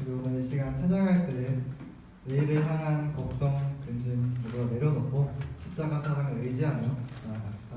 그리고 오늘 이 시간 찬양할 때 내일을 향한 걱정, 근심 모두 다 내려놓고 십자가 사랑을 의지하며 나아갑시다.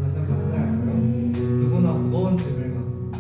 다시 한번 찬양할까요? 누구나 무거운 짐을 가지고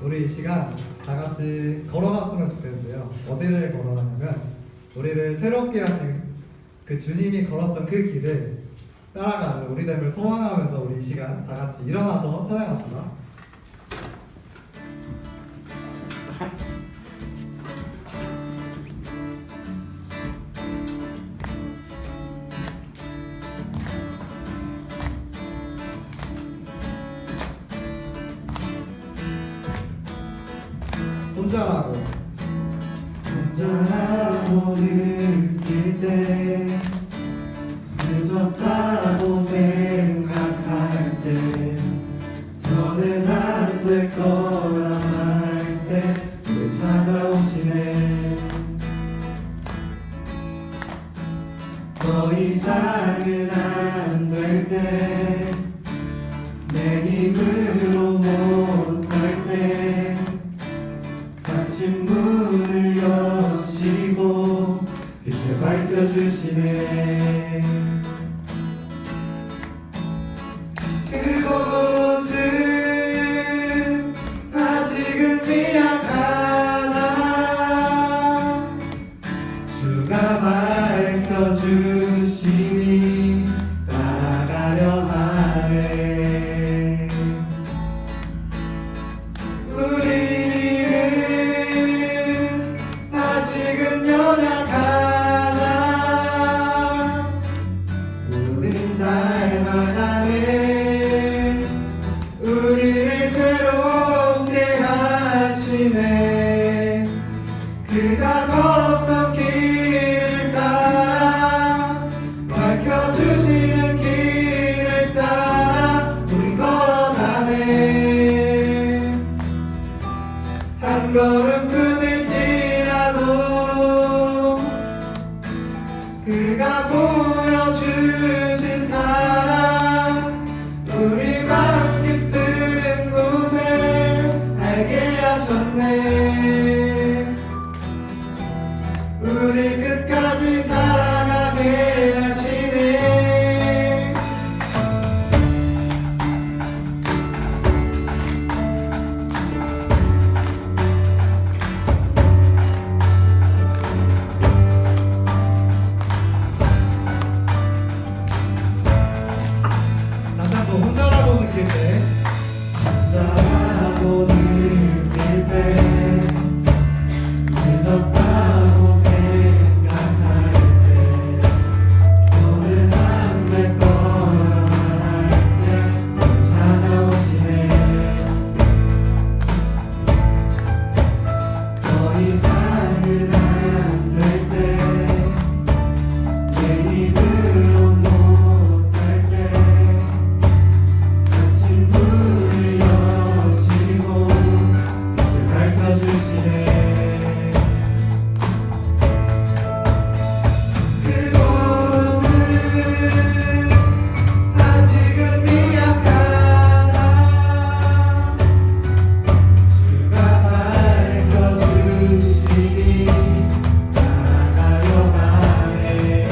우리 이 시간 다 같이 걸어갔으면 좋겠는데요. 어디를 걸어가냐면 우리를 새롭게 하신 그 주님이 걸었던 그 길을 따라가는 우리됨을 소망하면서 우리 이 시간 다 같이 일어나서 찬양합시다. 혼자라고 느낄 때 늦었다고 생각할 때 더는 안 될 거라 말할 때 늘 찾아오시네. 더 이상은 안 될 때 내 힘으로 못할 때 닫힌 문을 여시고 빛을 밝혀주시네. 그곳은 아직은 미약하나 주가 밝혀주시니 따라가려 하네. 우리는 아직은 연약하나 우린 닮아가네. 우리를 새롭게 하시네. 그가 걸었던 길을 따라 밝혀주시는 길을 따라 우린 걸어가네. 한 걸음뿐일지라도 그가 보여주신 사랑 우리 마음 깊은 곳에 알게 하셨네. 우릴 끝까지 사랑하게 하시네. 다시 한번 혼자라고 느낄 때 혼자라고 느낄 때 늦었다고 생각할 때 더는 안 될 거라 말할 때 늘 찾아오시네. 더 이상은 안 될 때 내 힘으로 못할 때 닫힌 문을 여시고 빛을 밝혀주시네. 그곳은 아직은 미약하나 주가 밝혀주시니 따라가려 하네.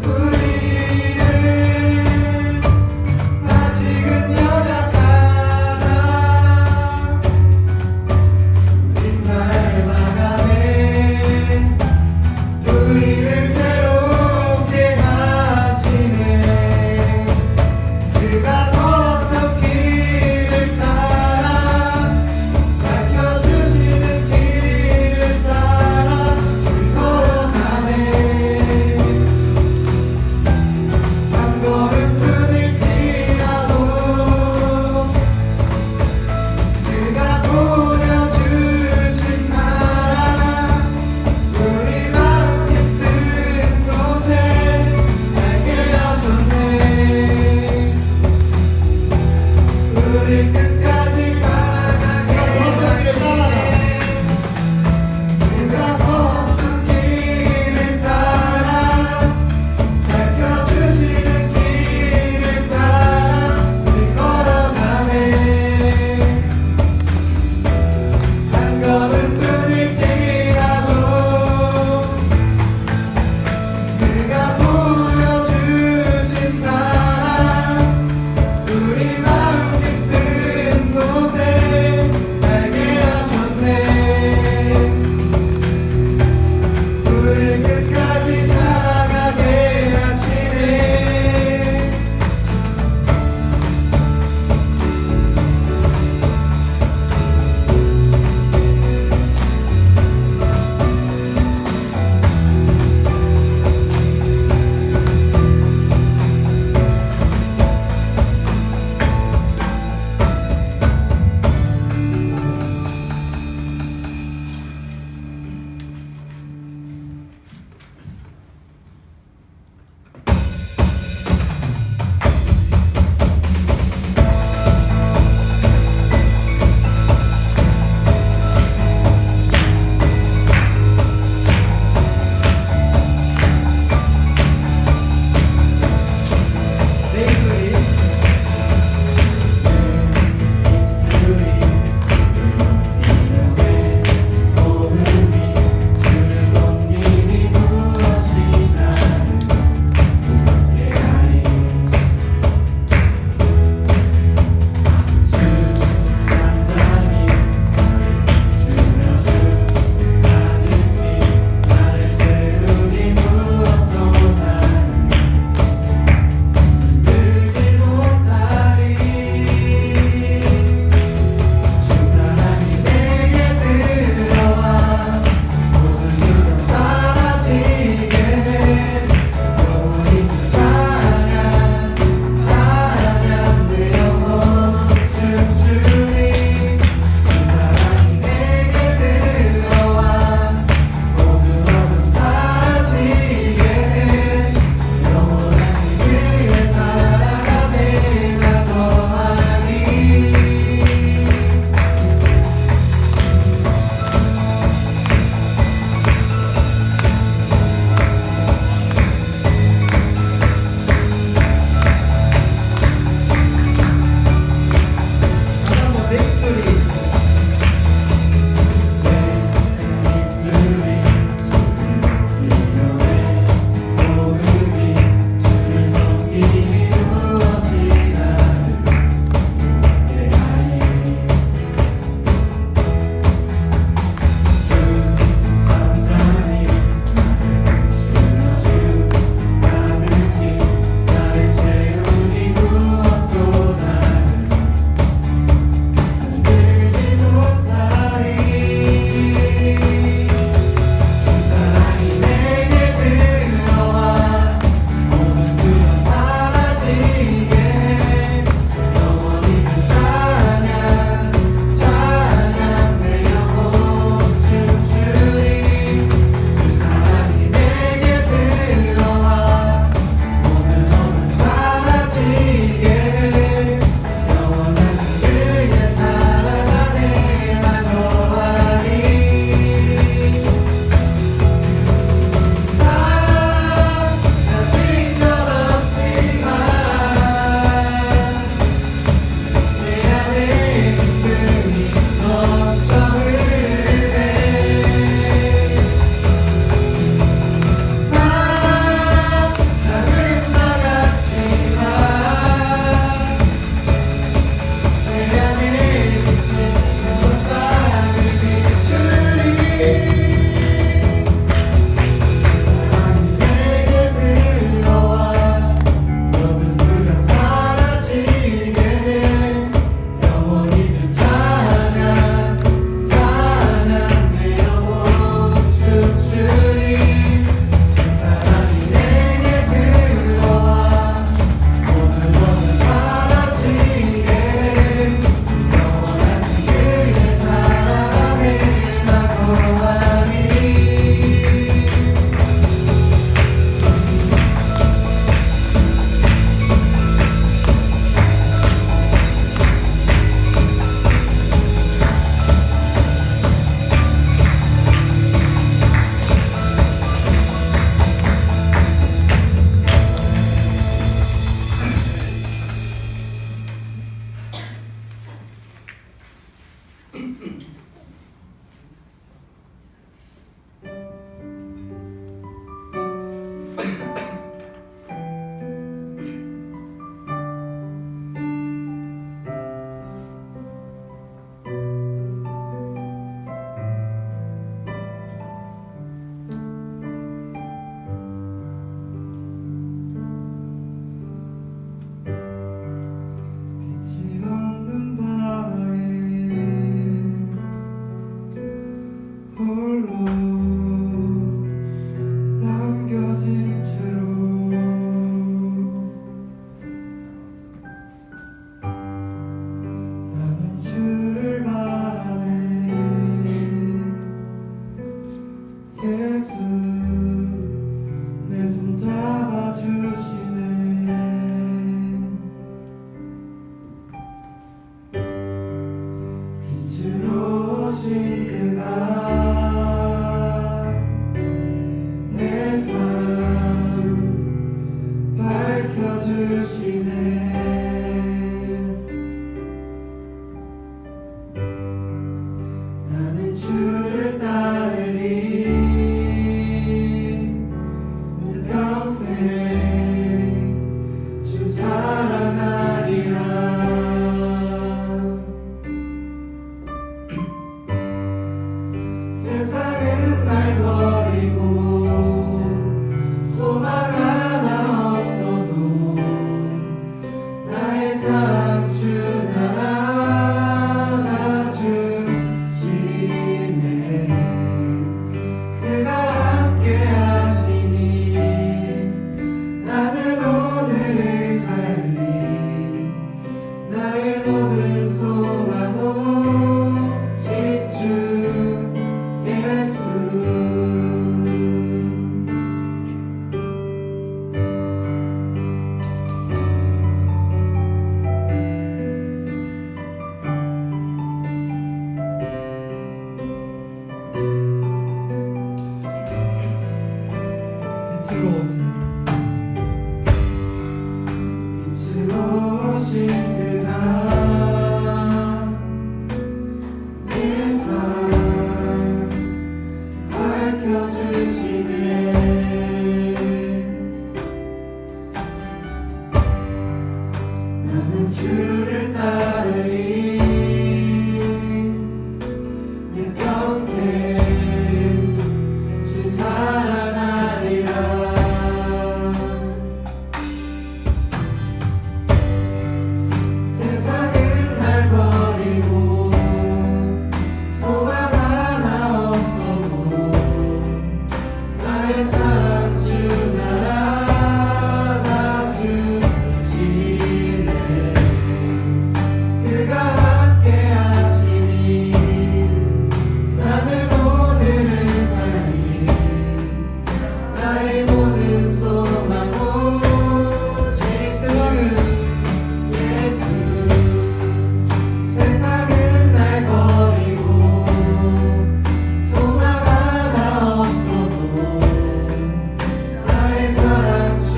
우리는 아직은 연약하나 우린 닮아가네. 우리를 새롭게 하시네. 그가 걸었던 길을 따라 밝혀주시는 길을 따라 우리 걸어가네. 한 걸음뿐일지라도 그가 보여주신 사랑 우리 마음 깊은 곳에 알게 하셨네. 우리 끝까지 사랑하게 하시네. 그가 걸었던 길을 따라 밝혀주시는 길을 따라 우리 걸어가네. 한 걸음뿐일지라도 그가 보여주신 사랑 우리 마음 깊은 빛이 없는 바다에 홀로 남겨진 채로 나는 주를 바라네. 예수 내 손 잡아주시네. 빛으로 오신 그가 내 삶 밝혀주시네. 나는 주를 따르리. 늘 평생 주 사랑하리라. 세상은 날 버리고 소망 하나 없어도 나의 사랑 주 알아주시네. 그가 함께 하시니 나는 오늘을 살리. 나의 모든 소망 오직 주 예수. 빛으로 오신 빛으로 오신 그가 내 삶 밝혀주시네. 나는 주를 따르리. 내 평생 주 사랑하리라. 세상은 날 버리고 소망 하나 없어도 나의 사랑 주 알아주시네. 그가 함께 하시니 나는 오늘을 살리. 나의 모든 소망 오직 예수. 세상은 날 버리고 소망 하나 없어도 나의 사랑 주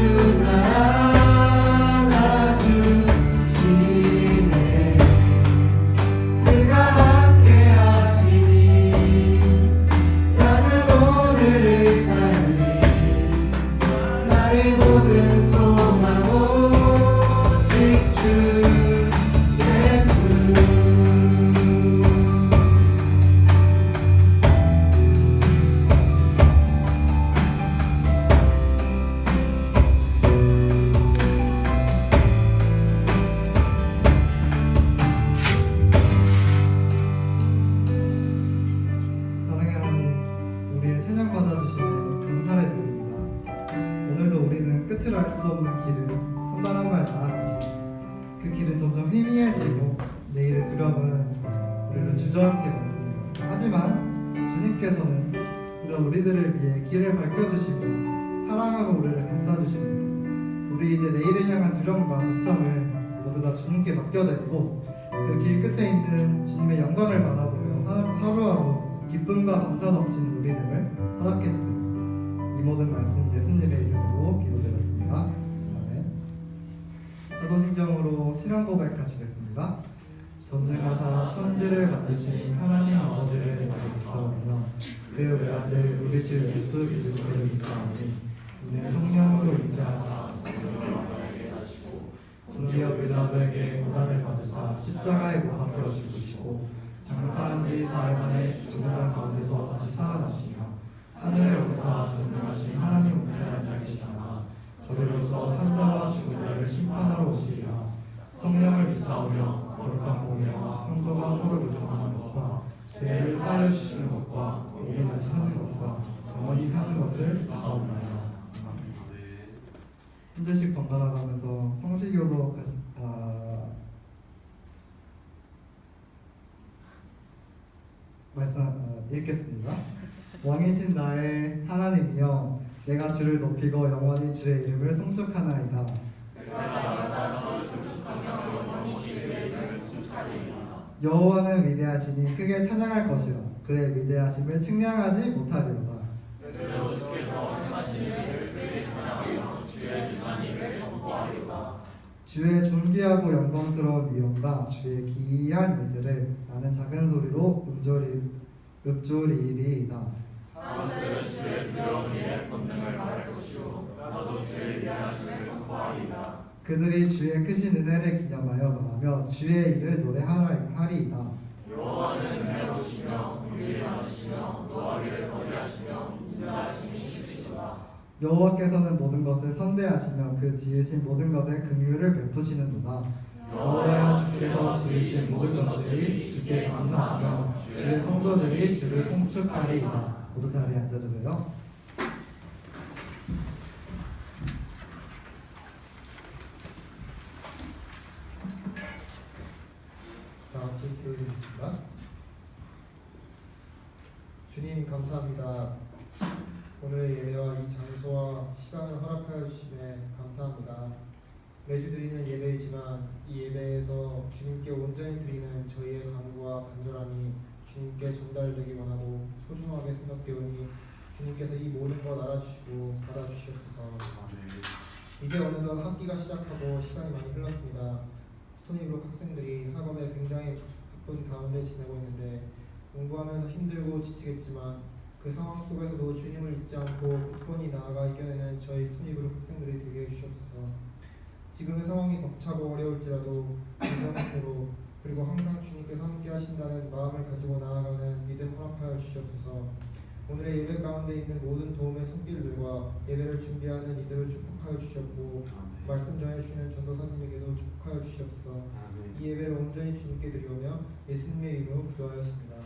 알아주시네. 그가 함께 하시니 나는 오늘을 살리. 나의 모든 소망 오직 주 예수. 사랑의 하나님, 우리의 찬양 받아주시면 감사를 드립니다. 오늘도 우리는 끝을 알 수 없는 길을 한 발 한 발 나아가죠. 그 길은 점점 희미해지고 내일의 두려움은 우리를 주저앉게 만듭니다. 하지만 주님께서는 이런 우리들을 위해 길을 밝혀주시고 사랑하고 우리를 감싸주십니다. 우리 이제 내일을 향한 두려움과 걱정을 모두 다 주님께 맡겨드리고 그 길 끝에 있는 주님의 영광을 바라보며 하루하루 기쁨과 감사 넘치는 우리들을 허락해주세요. 이 모든 말씀 예수님의 이름으로 기도드렸습니다. 아멘. 사도신경으로 신앙 고백하시겠습니다. 전능하사 천지를 만드신 하나님 아버지를 믿사오며 그 외아들 우리 주 예수 그리스도를 믿사오니 이는 성령으로 잉태하사 본디오 빌라도에게 고난을 받으사 십자가에 못 박혀 죽으시고 장사한 지 사흘 만에 죽은 자 가운데서 다시 살아나시며 하늘에 오르사 전능하신 하나님 우편에 앉아 계시나 저리로서 산자와 죽은 자를 심판하러 오시리라. 성령을 믿사오며 거룩한 공예와 성도가 서로 교통하는 것과 죄를 사하여 주시는 것과 우리 다시 사는 것과 영원히 사는 것을 믿사옵나이다. 한 절씩 번갈아 가면서 성시교도 읽겠습니다. 왕이신 나의 하나님이여 내가 주를 높이고 영원히 주의 이름을 송축하나이다. 여호와는 위대하시니 크게 찬양할 것이라. 그의 위대하심을 측량하지 못하리로다. 주의 존귀하고 영광스러운 위엄과 주의 기이한 일들을 나는 작은 소리로 읊조리이다. 사람들은 주의 두려운 일에 권능을 말할 것이요 나도 주의 위대하심을 선포하리이다. 그들이 주의 크신 은혜를 기념하여 말하며 주의 일을 노래하리이다. 여호와는 은혜로우시며 긍휼이 많으시며 노하기를 더디하시며 인자하심이 있으시도다. 여호와께서는 모든 것을 선대하시며 그 지으신 모든 것에 긍휼을 베푸시는도다. 여호와여 주께서 지으신 모든 것들이 주께 감사하며 주의 성도들이 주를 송축하리이다. 모두 자리에 앉아주세요. 다 같이 기도드리겠습니다. 주님 감사합니다. 오늘의 예배와 이 장소와 시간을 허락하여 주심에 감사합니다. 매주 드리는 예배이지만 이 예배에서 주님께 온전히 드리는 저희의 간구와 간절함이 주님께 전달되기 원하고 소중하게 생각되오니 주님께서 이 모든 것 알아주시고 받아주시옵소서. 이제 어느덧 학기가 시작하고 시간이 많이 흘렀습니다. 스토니브룩 학생들이 학업에 굉장히 바쁜 가운데 지내고 있는데 공부하면서 힘들고 지치겠지만 그 상황 속에서도 주님을 잊지 않고 굳건히 나아가 이겨내는 저희 스토니브룩 학생들이 되게 해주시옵소서. 지금의 상황이 벅차고 어려울지라도 긍정의 태로 그리고 항상 주님께서 함께 하신다는 마음을 가지고 나아가는 믿음 허락하여 주시옵소서. 오늘의 예배 가운데 있는 모든 도움의 손길들과 예배를 준비하는 이들을 축복하여 주시옵고 말씀 전해주시는 전도사님에게도 축복하여 주시옵소서. 이 예배를 온전히 주님께 드리오며 예수님의 이름으로 기도하였습니다.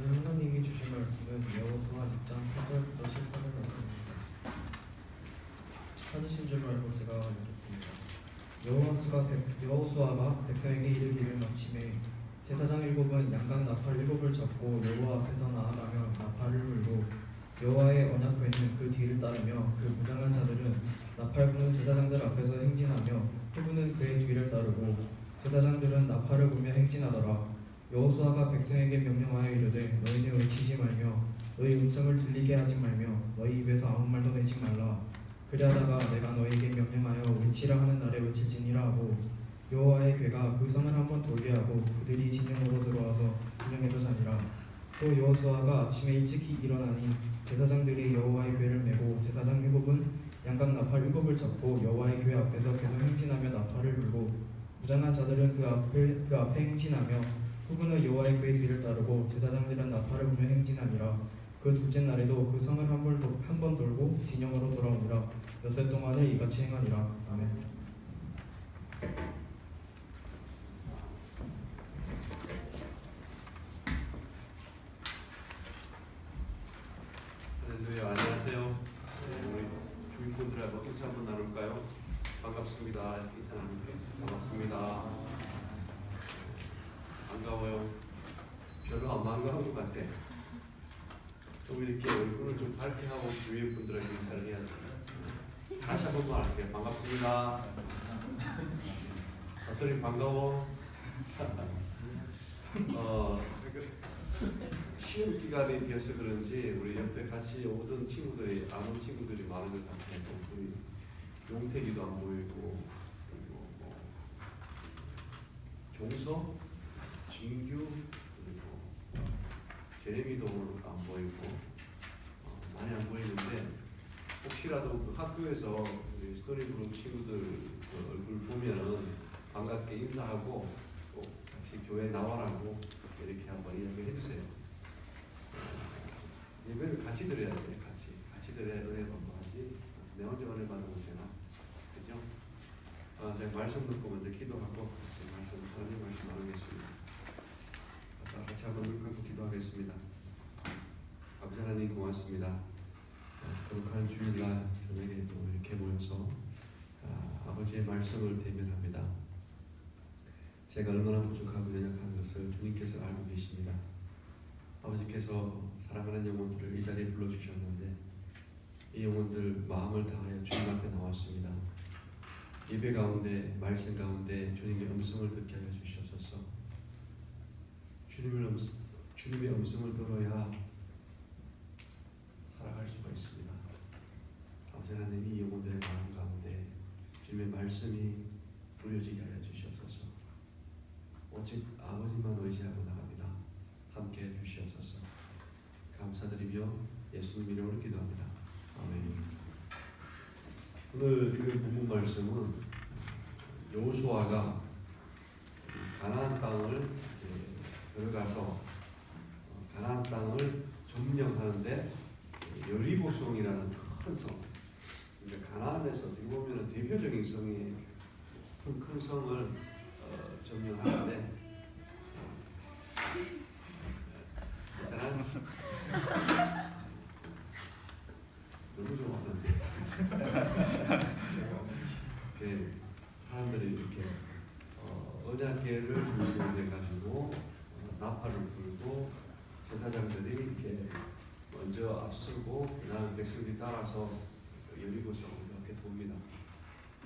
오늘 하나님이 주신 말씀은 여호수아 6장 8절부터 14절 말씀입니다. 찾으신 줄 알고 제가 읽겠습니다. 여호수아가 백성에게 이르기를 마침에 제사장 7은 양각 나팔 7을 잡고 여호와 앞에서 나아가며 나팔을 불고 여호와의 언약궤는 그 뒤를 따르며 그 무장한 자들은 나팔 부는 제사장들 앞에서 행진하며 후부는 그의 뒤를 따르고 제사장들은 나팔을 불며 행진하더라. 여호수아가 백성에게 명령하여 이르되 너희는 외치지 말며 너희 음성을 들리게 하지 말며 너희 입에서 아무 말도 내지 말라. 그리하다가 내가 너희에게 명령하여 외치라 하는 날에 외칠지니라 하고 여호와의 궤가 그 성을 한번 돌게 하고 그들이 진영으로 들어와서 진영에서 자니라. 또 여호수아가 아침에 일찍이 일어나니 제사장들이 여호와의 궤를 메고 제사장 7은 양각 나팔 7을 잡고 여호와의 궤 앞에서 계속 행진하며 나팔을 불고 무장한 자들은 그 앞에 행진하며 후분은 여호와의 궤 뒤를 따르고 제사장들은 나팔을 불며 행진하니라. 그 둘째 날에도 그 성을 한 번 돌고 진영으로 돌아오니라. 엿새 동안을 이같이 행하니라. 아멘. 할렐루야, 안녕하세요. 우리 주민분들하고 인사 한번 나눌까요? 반갑습니다. 인사 나눌게요. 반갑습니다. 반가워요. 별로 안 반가운 것 같아. 좀 이렇게 얼굴을 좀 밝게 하고 주위 분들에게 인사를 해야지. 다시 한 번만 할게요. 반갑습니다. 아소리 반가워. 시험 기간이 되어서 그런지 우리 옆에 같이 오던 친구들이 안 온 친구들이 많은 것 같아요. 우리 용택이도 안 보이고 그리고 뭐 종서, 진규 그리고 제레미도 오늘 안 보이고 많이 안 보이는데 혹시라도 그 학교에서 우리 스토리그룹 친구들 그 얼굴 보면은 반갑게 인사하고 꼭 같이 교회 나와라고 이렇게 한번 이야기해 주세요. 예배를 같이 드려야 돼. 같이 드려야 은혜 받고 하지. 내 혼자 은혜 받으면 되나? 그죠? 제가 말씀 듣고 먼저 기도하고 같이 하나님 말씀 나누겠습니다. 같이 한번 눈 감고 기도하겠습니다. 아버지 하나님 고맙습니다. 거룩한 주일날 저녁에 또 이렇게 모여서 아버지의 말씀을 대면합니다. 제가 얼마나 부족하고 연약한 것을 주님께서 알고 계십니다. 아버지께서 사랑하는 영혼들을 이 자리에 불러주셨는데 이 영혼들 마음을 다하여 주님 앞에 나왔습니다. 예배 가운데 말씀 가운데 주님의 음성을 듣게 하여 주시옵소서. 주님의 음성을 들어야 살아갈 수가 있습니다. 아버지 하나님 이 영혼들의 마음 가운데 주님의 말씀이 누려지게 하여 주시옵소서. 오직 아버지만 의지하고 나갑니다. 함께 해주시옵소서. 감사드리며 예수님 이름으로 기도합니다. 아멘. 오늘 읽을 본문 말씀은 여호수아가 가나안 땅을 이제 들어가서 가나안 땅을 점령하는데 여리고성이라는 큰 성, 가나안에서 어떻게 보면 대표적인 성이 큰 성을 점령하는데 괜찮아요? 너무 좋아하는데 사람들이 이렇게 언약궤를 중심으로 해가지고 나팔을 불고 제사장들이 이렇게 먼저 앞서고 그다음 백성들이 따라서 여리고성을 이렇게 돕니다.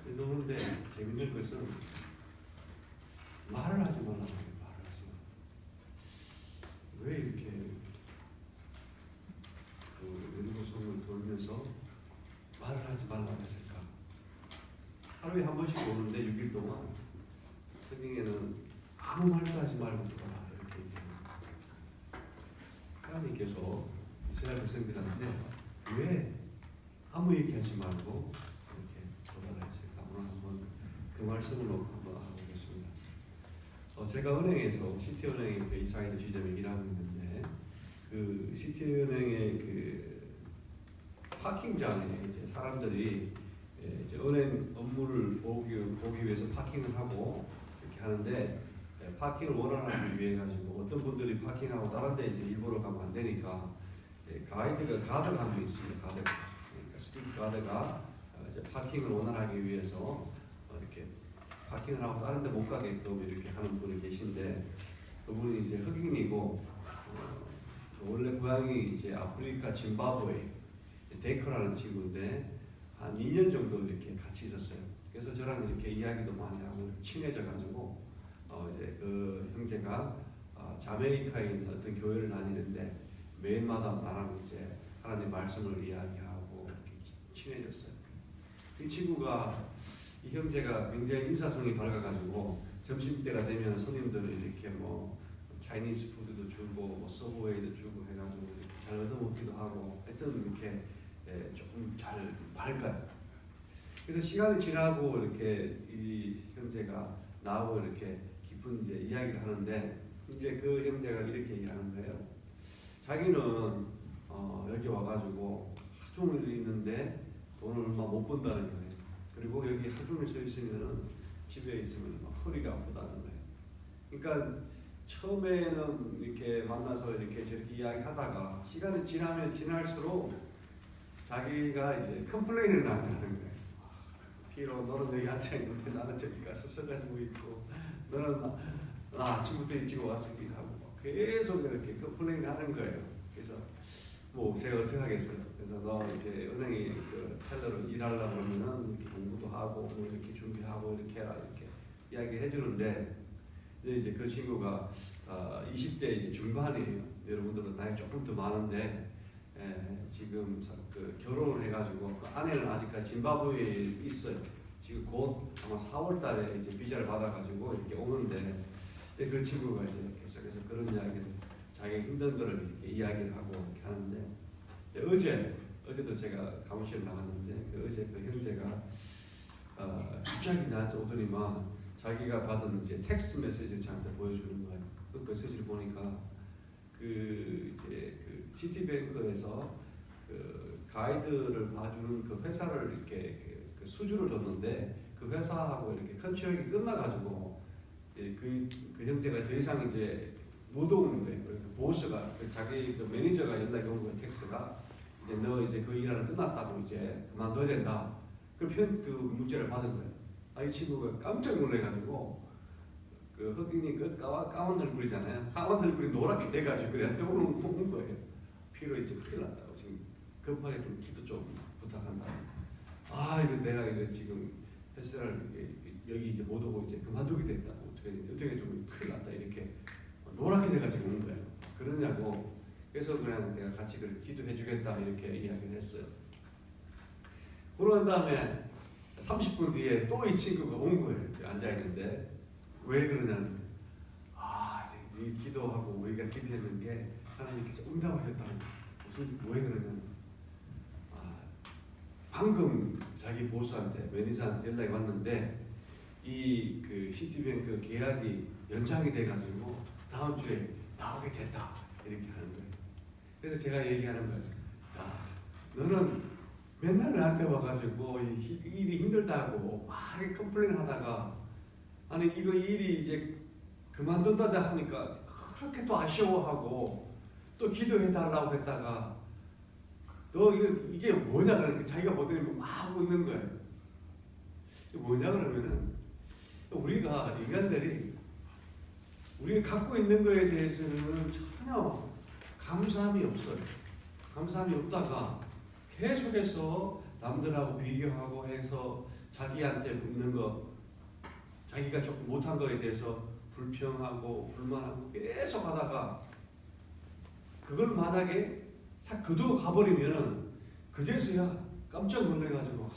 그런데 재밌는 것은 말을 하지 말라고 해요. 말을 하지 마. 왜 이렇게 그 여리고성을 돌면서 말을 하지 말라고 했을까? 하루에 한 번씩 오는데 6일 동안 성경에는 아무 말도 하지 말고 돌아라 이렇게 얘기합니다. 하나님께서 이스라엘 백성들한테 왜 아무 얘기하지 말고 이렇게 돌아라 했을까? 오늘 한번 그 말씀을 놓고 한번 알아보겠습니다. 제가 은행에서 시티은행에 그 이사이드 지점에 일하고 있는데 그 시티은행의 그 파킹장에 이제 사람들이 이제 은행 업무를 보기 위해서 파킹을 하고 이렇게 하는데 파킹을 원활하게 위해 가지고 어떤 분들이 파킹하고 다른 데 이제 일부러 가면 안 되니까 가드가 한 명 있습니다. 그러니까 스피드 가드가 이제 파킹을 원활하게 위해서 이렇게 파킹을 하고 다른 데 못 가게끔 이렇게 하는 분이 계신데 그분이 이제 흑인이고 원래 고향이 이제 아프리카 짐바브웨 데이커라는 친구인데 한 2년 정도 이렇게 같이 있었어요. 그래서 저랑 이렇게 이야기도 많이 하고 친해져 가지고 이제 그 형제가 자메이카에 있는 어떤 교회를 다니는데 매일마다 나랑 이제 하나님 말씀을 이야기하고 이렇게 친해졌어요. 이 친구가 이 형제가 굉장히 인사성이 밝아가지고 점심때가 되면 손님들을 이렇게 뭐 차이니즈 푸드도 주고 뭐 서브웨이도 주고 해가지고 잘 얻어먹기도 하고 하여튼 이렇게 조금 잘 밝아요. 그래서 시간이 지나고 이렇게 이 형제가 나하고 이렇게 깊은 이제 이야기를 하는데 이제 그 형제가 이렇게 얘기하는 거예요. 자기는 여기 와가지고 하루 종일 있는데 돈을 얼마 못 번다는 거예요. 그리고 여기 하루 종일 서 있으면은 집에 있으면 막 허리가 아프다는 거예요. 그러니까 처음에는 이렇게 만나서 이렇게 저렇게 이야기하다가 시간이 지나면 지날수록 자기가 이제 컴플레인을 한다는 거예요. 피로 너는 여기 앉아 있는데 나는 저기 가서 서가지고 있고 너는 나 아침부터 일찍 왔으니까 하고 계속 이렇게 컴플레인 하는 거예요. 그래서 뭐 제가 어떻게 하겠어요. 그래서 너 이제 은행에 그 텔러로 일하려고 그러면은 이렇게 공부도 하고 뭐 이렇게 준비하고 이렇게 해라 이렇게 이야기해 주는데 이제 그 친구가 20대 이제 중반이에요. 여러분들도 나이 조금 더 많은데 지금 그 결혼을 해가지고 그 아내는 아직까지 짐바브웨에 있어요. 지금 곧 아마 4월달에 이제 비자를 받아가지고 이렇게 오는데 그 친구가 이제 계속해서 그런 이야기를 자기 힘든 거를 이렇게 이야기를 하고 이렇게 하는데 어제도 제가 사무실 나갔는데 어제 그 형제가 갑자기 나한테 오더니만 자기가 받은 이제 텍스트 메시지를 저한테 보여주는 거예요. 그 메시지를 보니까 그 이제 그 시티뱅크에서 그 가이드를 봐주는 그 회사를 이렇게 그 수주를 줬는데 그 회사하고 이렇게 컨트랙이 끝나가지고 그 형제가 더 이상 이제 못 오는 거예요. 그 보스가 자기 그 매니저가 연락이 온 거예요. 텍스트가 이제 너 이제 그 일하는 끝났다고 이제 그만둬야 된다. 그 문자를 받은 거예요. 이 친구가 깜짝 놀래가지고 그 흑인이 그 까만 얼굴이잖아요. 까만 얼굴이 노랗게 돼가지고 그래한테 오는 거예요. 피로 이제 큰일 났다고 지금 급하게 좀 기도 좀 부탁한다. 이거 내가 이거 지금 헬스를 여기 이제 못 오고 이제 그만두게 됐다고 어떻게 좀 큰일 났다 이렇게 노랗게 돼가지고 오는 거예요. 그러냐고. 그래서 그냥 내가 같이 기도해 주겠다 이렇게 이야기를 했어요. 그런 다음에 30분 뒤에 또 이 친구가 온 거예요. 앉아 있는데 왜 그러냐면 이제 네 기도하고 우리가 기도했는 게 하나님께서 응답하셨다는 거예요. 무슨 왜 그러냐면 방금 자기 보스한테 매니저한테 연락이 왔는데 이 그 시티뱅크 계약이 연장이 돼가지고 다음 주에 나오게 됐다 이렇게 하는 거예요. 그래서 제가 얘기하는 거예요. 야, 너는 맨날 나한테 와가지고 일이 힘들다고 막 컴플레인 하다가 아니 이거 일이 이제 그만둔다 하니까 그렇게 또 아쉬워하고 또 기도해 달라고 했다가 너 이게 뭐냐 그러니까 자기가 못 들으면 막 웃는 거예요. 이게 뭐냐 그러면은 우리가 인간들이 우리가 갖고 있는 거에 대해서는 전혀 감사함이 없어요. 감사함이 없다가 계속해서 남들하고 비교하고 해서 자기한테 있는 거 자기가 조금 못한 거에 대해서 불평하고 불만하고 계속 하다가 그걸 만약에 싹 그두고 가버리면은 그제서야 깜짝 놀래가지고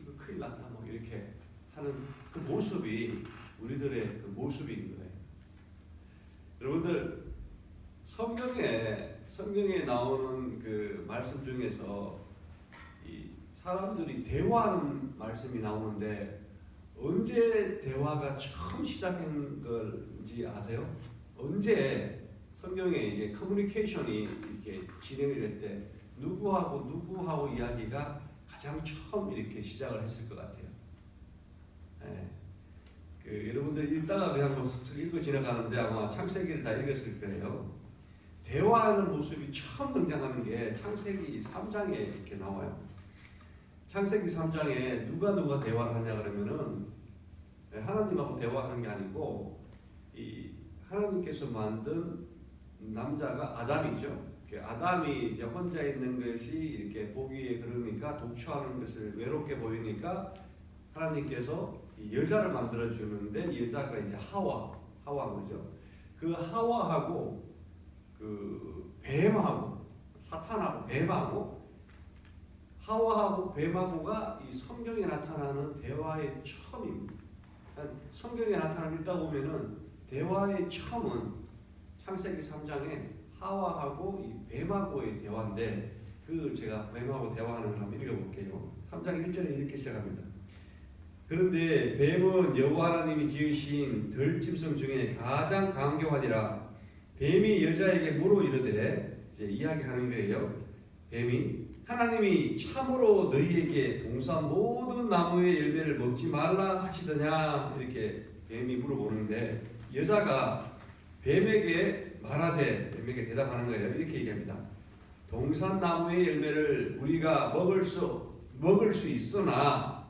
이거 큰일 났다 뭐 이렇게 하는 그 모습이 우리들의 그 모습인 거예요. 여러분들 성경에 나오는 그 말씀 중에서 이 사람들이 대화하는 말씀이 나오는데 언제 대화가 처음 시작한 걸지 아세요? 언제 성경에 이제 커뮤니케이션이 이렇게 진행이 될 때 누구하고 이야기가 가장 처음 이렇게 시작을 했을 것 같아요. 여러분들 읽다가 그냥 뭐 슥슥 읽고 지나가는데 아마 창세기를 다 읽었을 거예요. 대화하는 모습이 처음 등장하는 게 창세기 3장에 이렇게 나와요. 창세기 3장에 누가 대화를 하냐 그러면은 하나님하고 대화하는 게 아니고 이 하나님께서 만든 남자가 아담이죠. 아담이 이제 혼자 있는 것이 이렇게 보기에 그러니까 독초하는 것을 외롭게 보이니까 하나님께서 이 여자를 만들어 주는데 여자가 이제 하와인 거죠. 그 하와하고 그 뱀하고 사탄하고 뱀하고 하와하고 뱀하고가 이 성경에 나타나는 대화의 처음입니다. 그러니까 성경에 나타나는 읽다 보면은 대화의 처음은 창세기 3장에 하와하고 이 뱀하고의 대화인데 그 제가 뱀하고 대화하는 걸 한번 읽어볼게요. 3장 1절에 이렇게 시작합니다. 그런데 뱀은 여호와 하나님이 지으신 들짐승 중에 가장 강교하니라. 뱀이 여자에게 물어 이르되 이제 이야기하는 거예요. 뱀이 하나님이 참으로 너희에게 동산 모든 나무의 열매를 먹지 말라 하시더냐 이렇게 뱀이 물어보는데 여자가 뱀에게 말하되 뱀에게 대답하는 거예요. 이렇게 얘기합니다. 동산 나무의 열매를 우리가 먹을 수 있으나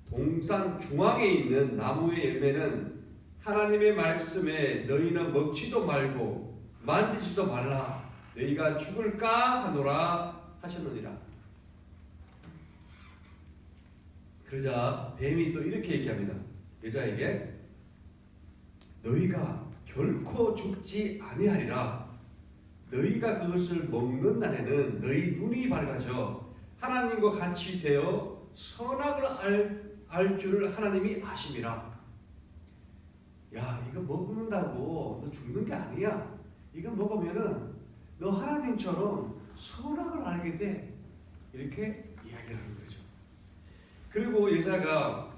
동산 중앙에 있는 나무의 열매는 하나님의 말씀에 너희는 먹지도 말고 만지지도 말라. 너희가 죽을까 하노라 하셨느니라. 그러자 뱀이 또 이렇게 얘기합니다. 여자에게 너희가 결코 죽지 아니하리라. 너희가 그것을 먹는 날에는 너희 눈이 밝아져 하나님과 같이 되어 선악을 알 줄을 하나님이 아심이라. 야, 이거 먹는다고 너 죽는 게 아니야. 이거 먹으면은 너 하나님처럼 선악을 알게 돼. 이렇게 이야기를 하는 거죠. 그리고 여자가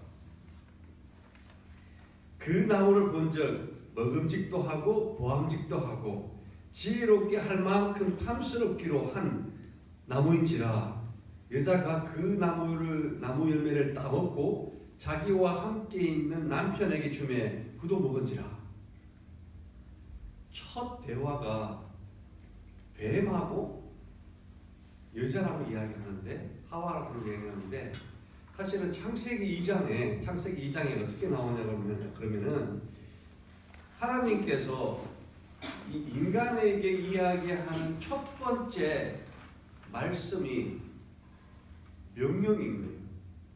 그 나무를 본즉 먹음직도 하고 보암직도 하고 지혜롭게 할 만큼 탐스럽기로 한 나무인지라. 여자가 그 나무 열매를 따먹고 자기와 함께 있는 남편에게 주매 그도 먹은지라. 첫 대화가 뱀하고 여자라고 이야기하는데, 하와라고 이야기하는데, 사실은 창세기 2장에 어떻게 나오냐고 그러면은 하나님께서 이 인간에게 이야기하는 첫 번째 말씀이 명령인 거예요.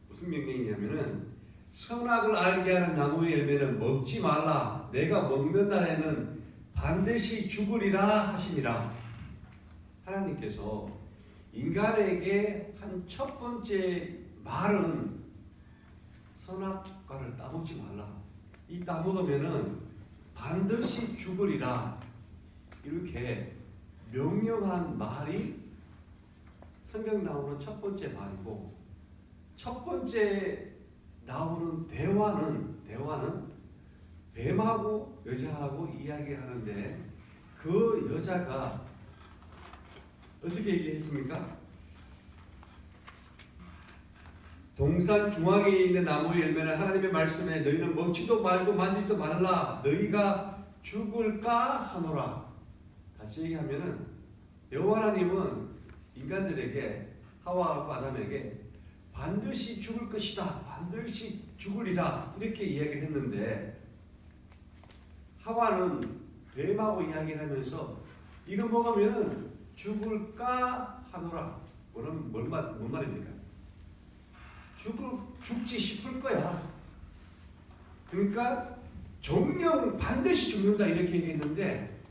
무슨 명령이냐면은 선악을 알게 하는 나무의 열매는 먹지 말라. 내가 먹는 날에는 반드시 죽으리라 하시니라. 하나님께서 인간에게 한 첫 번째 말은 선악과를 따먹지 말라. 이 따먹으면은 반드시 죽으리라. 이렇게 명령한 말이 성경 나오는 첫 번째 말이고, 첫 번째 나오는 대화는 뱀하고 여자하고 이야기하는데, 그 여자가 어떻게 얘기했습니까? 동산 중앙에 있는 나무의 열매는 하나님의 말씀에 너희는 먹지도 말고 만지지도 말라. 너희가 죽을까 하노라. 다시 얘기하면은 여호와 하나님은 인간들에게, 하와와 아담에게 반드시 죽을 것이다, 반드시 죽으리라 이렇게 이야기를 했는데, 하와는 뱀하고 이야기를 하면서 이거 먹으면 죽을까 하노라. 뭔 말입니까? 죽지 싶을 거야. 그러니까 정령 반드시 죽는다 이렇게 얘기했는데,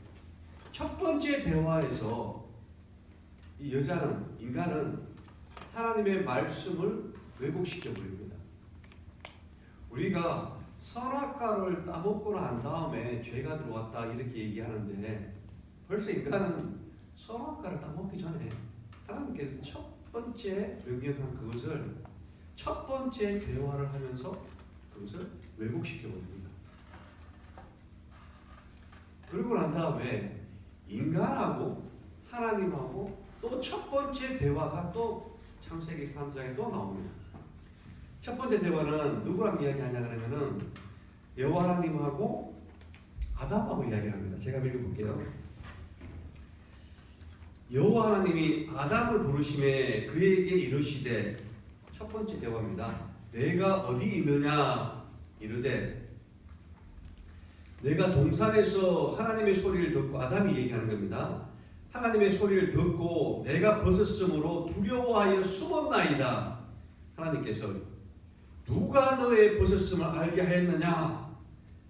첫 번째 대화에서 이 인간은 하나님의 말씀을 왜곡시켜 버립니다. 우리가 선악과를 따먹고 난 다음에 죄가 들어왔다 이렇게 얘기하는데, 벌써 인간은 선악과를 따먹기 전에 하나님께서 첫 번째 명령한 그것을 첫 번째 대화를 하면서 그것을 왜곡시켜 버립니다. 그러고 난 다음에 인간하고 하나님하고 또 첫 번째 대화가 또 창세기 3장에 또 나옵니다. 첫 번째 대화는 누구랑 이야기하냐 그러면은 여호와 하나님하고 아담하고 이야기합니다. 제가 읽어볼게요. 여호와 하나님이 아담을 부르심에 그에게 이르시되, 첫 번째 대화입니다. 내가 어디 있느냐 이르되, 내가 동산에서 하나님의 소리를 듣고, 아담이 얘기하는 겁니다. 하나님의 소리를 듣고 내가 벗었으므로 두려워하여 숨었나이다. 하나님께서 누가 너의 벗었음을 알게 하였느냐?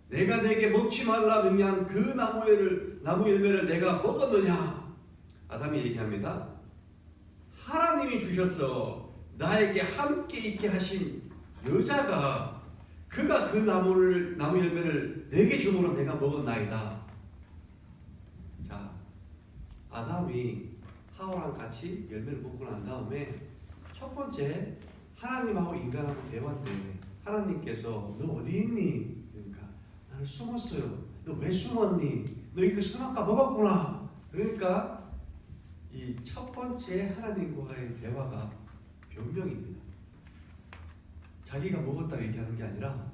내가 내게 먹지 말라 명령한 그 나무 열매를 내가 먹었느냐? 아담이 얘기합니다. 하나님이 주셔서 나에게 함께 있게 하신 여자가, 그가 그 나무 열매를 내게 주므로 내가 먹었나이다. 자, 아담이 하와랑 같이 열매를 먹고 난 다음에 첫 번째 하나님하고 인간하고 대화 때 하나님께서 너 어디 있니? 그러니까 나는 숨었어요. 너 왜 숨었니? 너 이거 선악과 먹었구나. 그러니까 이 첫 번째 하나님과의 대화가 변명입니다. 자기가 먹었다 얘기하는 게 아니라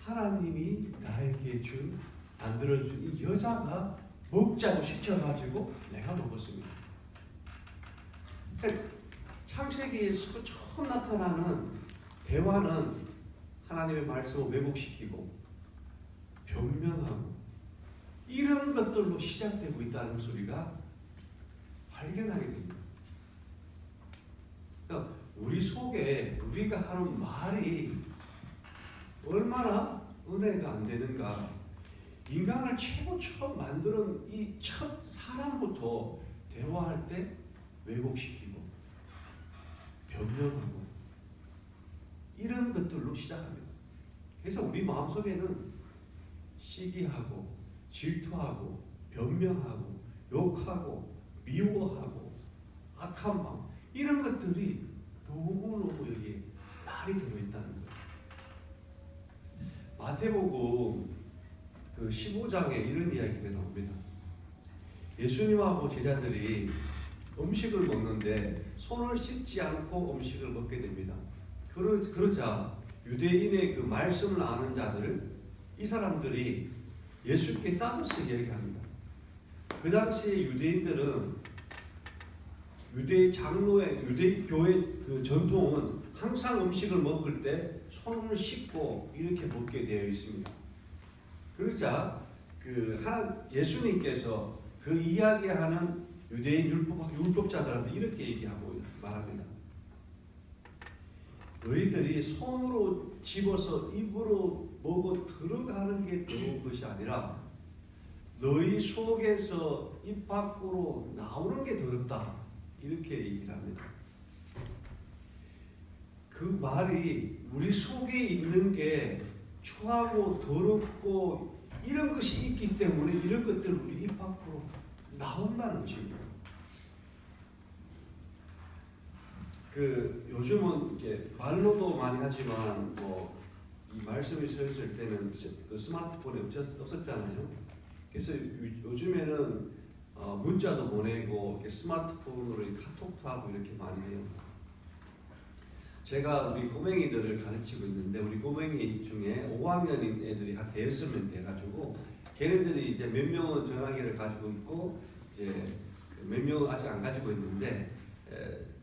하나님이 나에게 만들어준 이 여자가 먹자고 시켜가지고 내가 먹었습니다. 창세기에서 처음 나타나는 대화는 하나님의 말씀을 왜곡시키고 변명하고 이런 것들로 시작되고 있다는 소리가 발견하게 됩니다. 그러니까 우리 속에 우리가 하는 말이 얼마나 은혜가 안 되는가. 인간을 최고 처음 만드는 이 첫 사람부터 대화할 때 왜곡시키고 변명하고 이런 것들로 시작합니다. 그래서 우리 마음속에는 시기하고 질투하고 변명하고 욕하고 미워하고 악한 마음 이런 것들이 너무너무 여기에 많이 들어있다는 거예요. 마태복음 그 15장에 이런 이야기가 나옵니다. 예수님하고 제자들이 음식을 먹는데 손을 씻지 않고 음식을 먹게 됩니다. 그러자 유대인의 그 말씀을 아는 자들 이 사람들이 예수께 따라서 이야기합니다. 그 당시에 유대인들은 유대 장로의 유대 교회 그 전통은 항상 음식을 먹을 때 손을 씻고 이렇게 먹게 되어 있습니다. 그러자 그 예수님께서 그 이야기하는 유대인 율법자들한테 이렇게 얘기하고 말합니다. 너희들이 손으로 집어서 입으로 먹어 들어가는 게 더러운 것이 아니라 너희 속에서 입 밖으로 나오는 게 더럽다. 이렇게 얘기를 합니다. 그 말이 우리 속에 있는 게 추하고 더럽고 이런 것이 있기 때문에 이런 것들을 우리 입 밖으로 나온다는 것입니다. 그 요즘은 이렇게 말로도 많이 하지만 이 말씀이 서있을 때는 그 스마트폰이 없었잖아요. 그래서 요즘에는 문자도 보내고 이렇게 스마트폰으로 카톡도 하고 이렇게 많이 해요. 제가 우리 꼬맹이들을 가르치고 있는데 우리 꼬맹이 중에 5학년인 애들이 한 5명 돼가지고 걔네들이 이제 몇 명은 전화기를 가지고 있고 이제 몇 명은 아직 안 가지고 있는데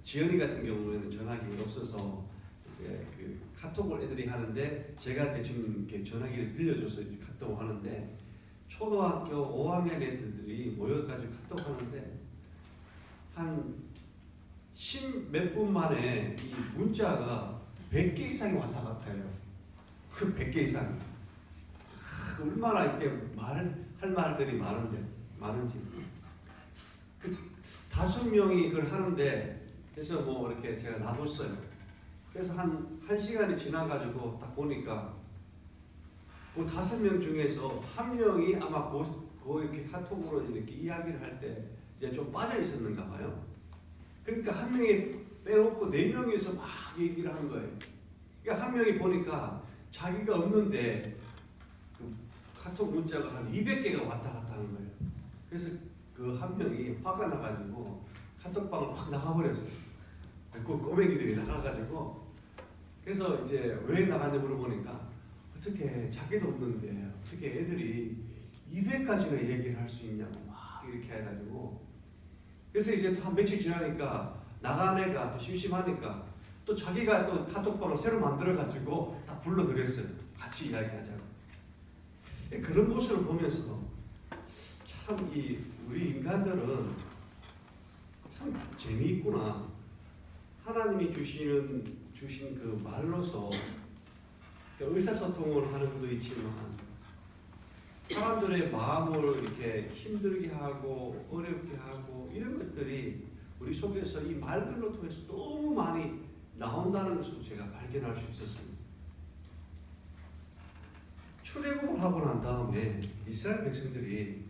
지연이 같은 경우에는 전화기가 없어서 이제 그 카톡을 애들이 하는데 제가 대충 이렇게 전화기를 빌려줘서 이제 카톡을 하는데 초등학교 5학년 애들이 모여가지고 카톡 하는데 한 10몇 분 만에 이 문자가 100개 이상이 왔다 갔다 해요. 그 100개 이상. 얼마나 이렇게 할 말들이 많은지. 그 5명이 그걸 하는데 그래서 뭐 이렇게 제가 놔뒀어요. 그래서 한 시간이 지나가지고 딱 보니까 그 5명 중에서 1명이 아마 이렇게 카톡으로 이렇게 이야기를 할 때 이제 좀 빠져 있었는가 봐요. 그러니까 1명이 빼놓고 4명이서 막 얘기를 하는 거예요. 그러니까 1명이 보니까 자기가 없는데 그 카톡 문자가 한 200개가 왔다 갔다 하는 거예요. 그래서 그 1명이 화가 나가지고 카톡방을 확 나가버렸어요. 그 꼬맹이들이 나가가지고 그래서 이제 왜 나갔냐 물어보니까 어떻게 자기도 없는데 어떻게 애들이 200가지나 얘기를 할 수 있냐고 막 이렇게 해가지고 그래서 이제 한 며칠 지나니까 나간 애가 또 심심하니까 또 자기가 또 카톡방을 새로 만들어가지고 다 불러들였어요. 같이 이야기하자고. 그런 모습을 보면서 참 우리 인간들은 참 재미있구나. 하나님이 주신 그 말로서 의사소통을 하는 것도 있지만 사람들의 마음을 이렇게 힘들게 하고 어렵게 하고 이런 것들이 우리 속에서 이 말들로 통해서 너무 많이 나온다는 것을 제가 발견할 수 있었습니다. 출애굽을 하고 난 다음에 이스라엘 백성들이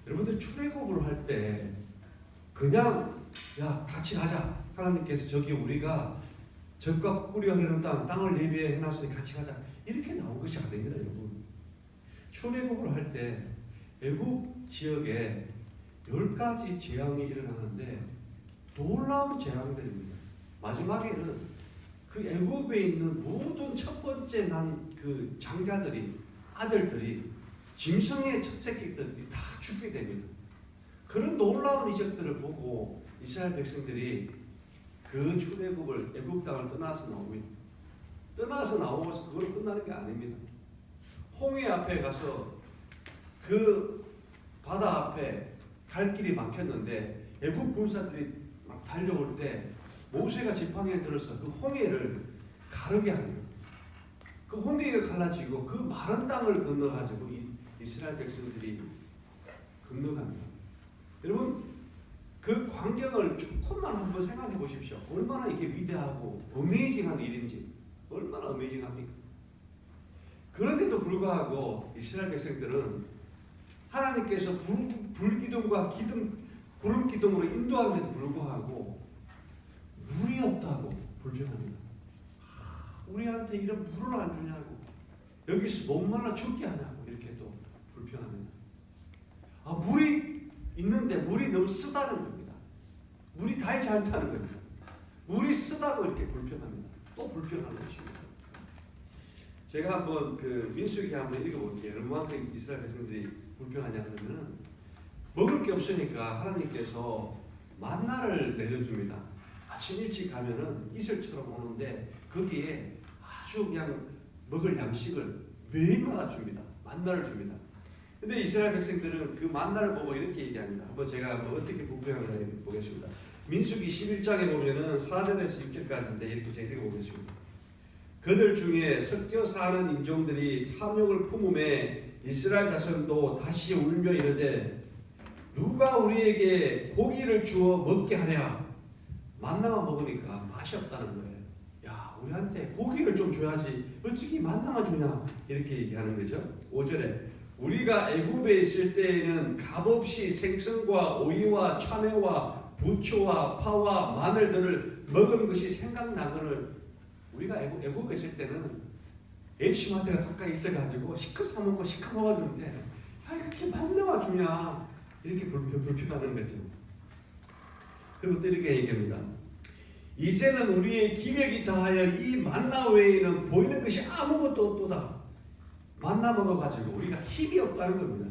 여러분들 출애굽을 할 때 그냥 야 같이 가자. 하나님께서 저기 우리가 적과 꿀이 흐르는 땅을 예비해 해놨으니 같이 가자. 이렇게 나온 것이 아닙니다, 여러분. 출애굽을 할 때 애굽 지역에 10가지 재앙이 일어나는데 놀라운 재앙들입니다. 마지막에는 그 애굽에 있는 모든 첫 번째 난 그 장자들이 아들들이 짐승의 첫 새끼들이 다 죽게 됩니다. 그런 놀라운 이적들을 보고 이스라엘 백성들이 그 출애굽을 애굽 땅을 떠나서 나옵니다. 떠나서 나오고서 그걸 끝나는 게 아닙니다. 홍해 앞에 가서 그 바다 앞에 갈 길이 막혔는데 애굽 군사들이 막 달려올 때 모세가 지팡이에 들어서 그 홍해를 가르게 합니다. 그 홍해가 갈라지고 그 마른 땅을 건너가지고 이스라엘 백성들이 건너갑니다. 여러분 그 광경을 조금만 한번 생각해 보십시오. 얼마나 이게 위대하고 어메이징한 일인지 얼마나 어메이징합니까? 그런데도 불구하고 이스라엘 백성들은 하나님께서 불기둥과 구름 기둥으로 인도하는데도 불구하고 물이 없다고 불평합니다. 우리한테 이런 물을 안 주냐고, 여기서 목말라 죽게 하냐고 이렇게 또 불평합니다. 물이 있는데 물이 너무 쓰다는 겁니다. 물이 달지 않다는 겁니다. 물이 쓰다고 이렇게 불평합니다. 또 불평하는 것입니다. 제가 한번 그 민수기 한번 읽어볼게요. 얼마만큼 이스라엘 백성들이 불평하냐 그러면은 먹을 게 없으니까 하나님께서 만나를 내려줍니다. 아침 일찍 가면은 이슬처럼 오는데 거기에 아주 그냥 먹을 양식을 매일마다 줍니다. 만나를 줍니다. 근데 이스라엘 백성들은 그 만나를 보고 이렇게 얘기합니다. 한번 제가 어떻게 불평하는지 보겠습니다. 민수기 11장에 보면은 4절에서 6절까지인데 이렇게 제가 읽어보겠습니다. 그들 중에 섞여 사는 인종들이 탐욕을 품음에 이스라엘 자손도 다시 울며 이르되 누가 우리에게 고기를 주어 먹게 하랴. 만나만 먹으니까 맛이 없다는 거예요. 야, 우리한테 고기를 좀 줘야지 어떻게 만나만 주냐 이렇게 얘기하는 거죠. 5절에 우리가 애굽에 있을 때에는 값없이 생선과 오이와 참외와 부초와 파와 마늘들을 먹은 것이 생각나거늘 우리가 애굽에 있을 때는 H마트가 가까이 있어가지고 시커 사먹고 시커 먹었는데 야 이거 어떻게 만나와 주냐 이렇게 불평하는 거죠. 그리고 또 이렇게 얘기합니다. 이제는 우리의 기력이 다하여 이 만나 외에는 보이는 것이 아무것도 없도다. 만나 먹어가지고 우리가 힘이 없다는 겁니다.